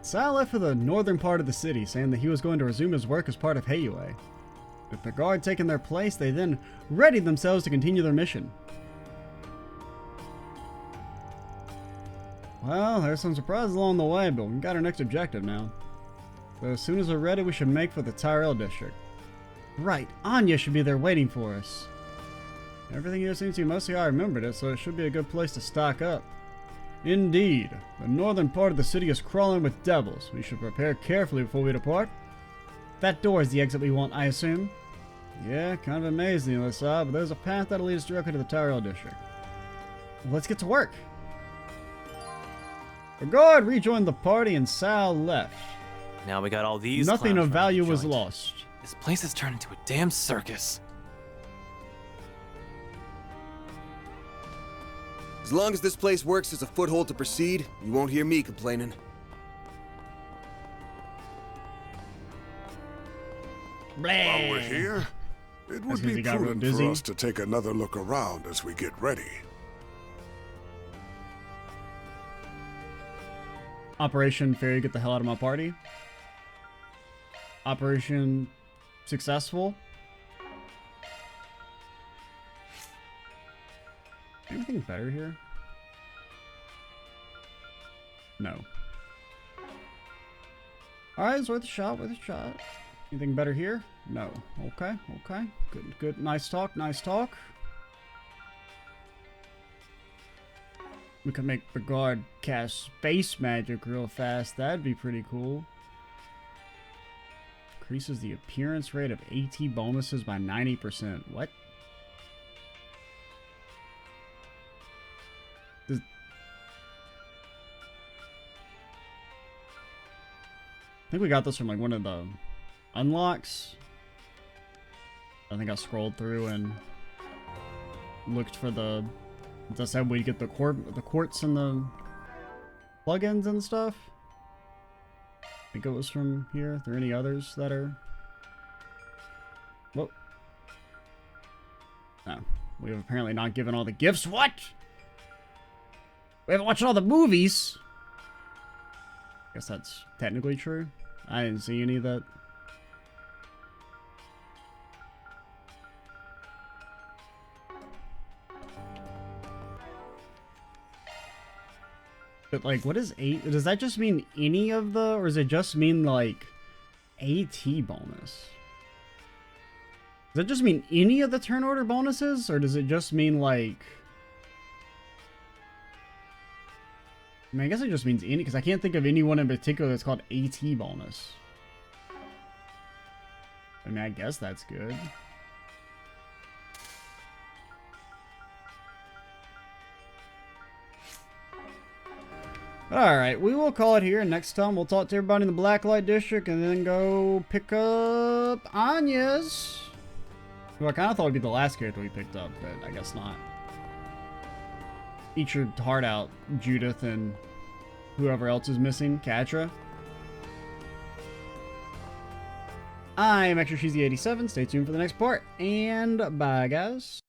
Sal left for the northern part of the city, saying that he was going to resume his work as part of HeyUA. With the guard taking their place, they then readied themselves to continue their mission. Well, there's some surprises along the way, but we've got our next objective now. So as soon as we're ready, we should make for the Tyrell district. Right, Anya should be there waiting for us. Everything here seems to be mostly how I remembered it, so it should be a good place to stock up. Indeed. The northern part of the city is crawling with devils. We should prepare carefully before we depart. That door is the exit we want, I assume? Yeah, kind of amazing on this side, but there's a path that'll lead us directly to the Tyrell district. Well, let's get to work. Regard rejoined the party and Sal left. Now we got all these. Nothing of value was joint. lost. This place has turned into a damn circus. As long as this place works as a foothold to proceed, you won't hear me complaining. While we're here, it would be prudent for us to take another look around as we get ready. Operation Fairy, get the hell out of my party. Operation successful. Anything better here? No. Alright, it's worth a shot, worth a shot. Anything better here? No. Okay, okay. Good, good. Nice talk, nice talk. We could make Regard cast space magic real fast. That'd be pretty cool. Increases the appearance rate of AT bonuses by 90%. What? I think we got this from like one of the unlocks. I think I scrolled through and looked for the. That said we get the quartz and the plugins and stuff. I think it was from here. Are there any others that are? Whoa. No, we have apparently not given all the gifts. What? We haven't watched all the movies. I guess that's technically true. I didn't see any of that. But like, what is does that just mean any of the, or does it just mean like AT bonus? Does that just mean any of the turn order bonuses, or does it just mean like? I mean, I guess it just means any, because I can't think of anyone in particular that's called AT bonus. I mean, I guess that's good. Alright, we will call it here. Next time we'll talk to everybody in the Blacklight district and then go pick up Anya's. Well, I kind of thought it would be the last character we picked up, but I guess not. Eat your heart out, Judith, and whoever else is missing, Katra. I'm Extra Cheesy 87. Stay tuned for the next part, and bye, guys.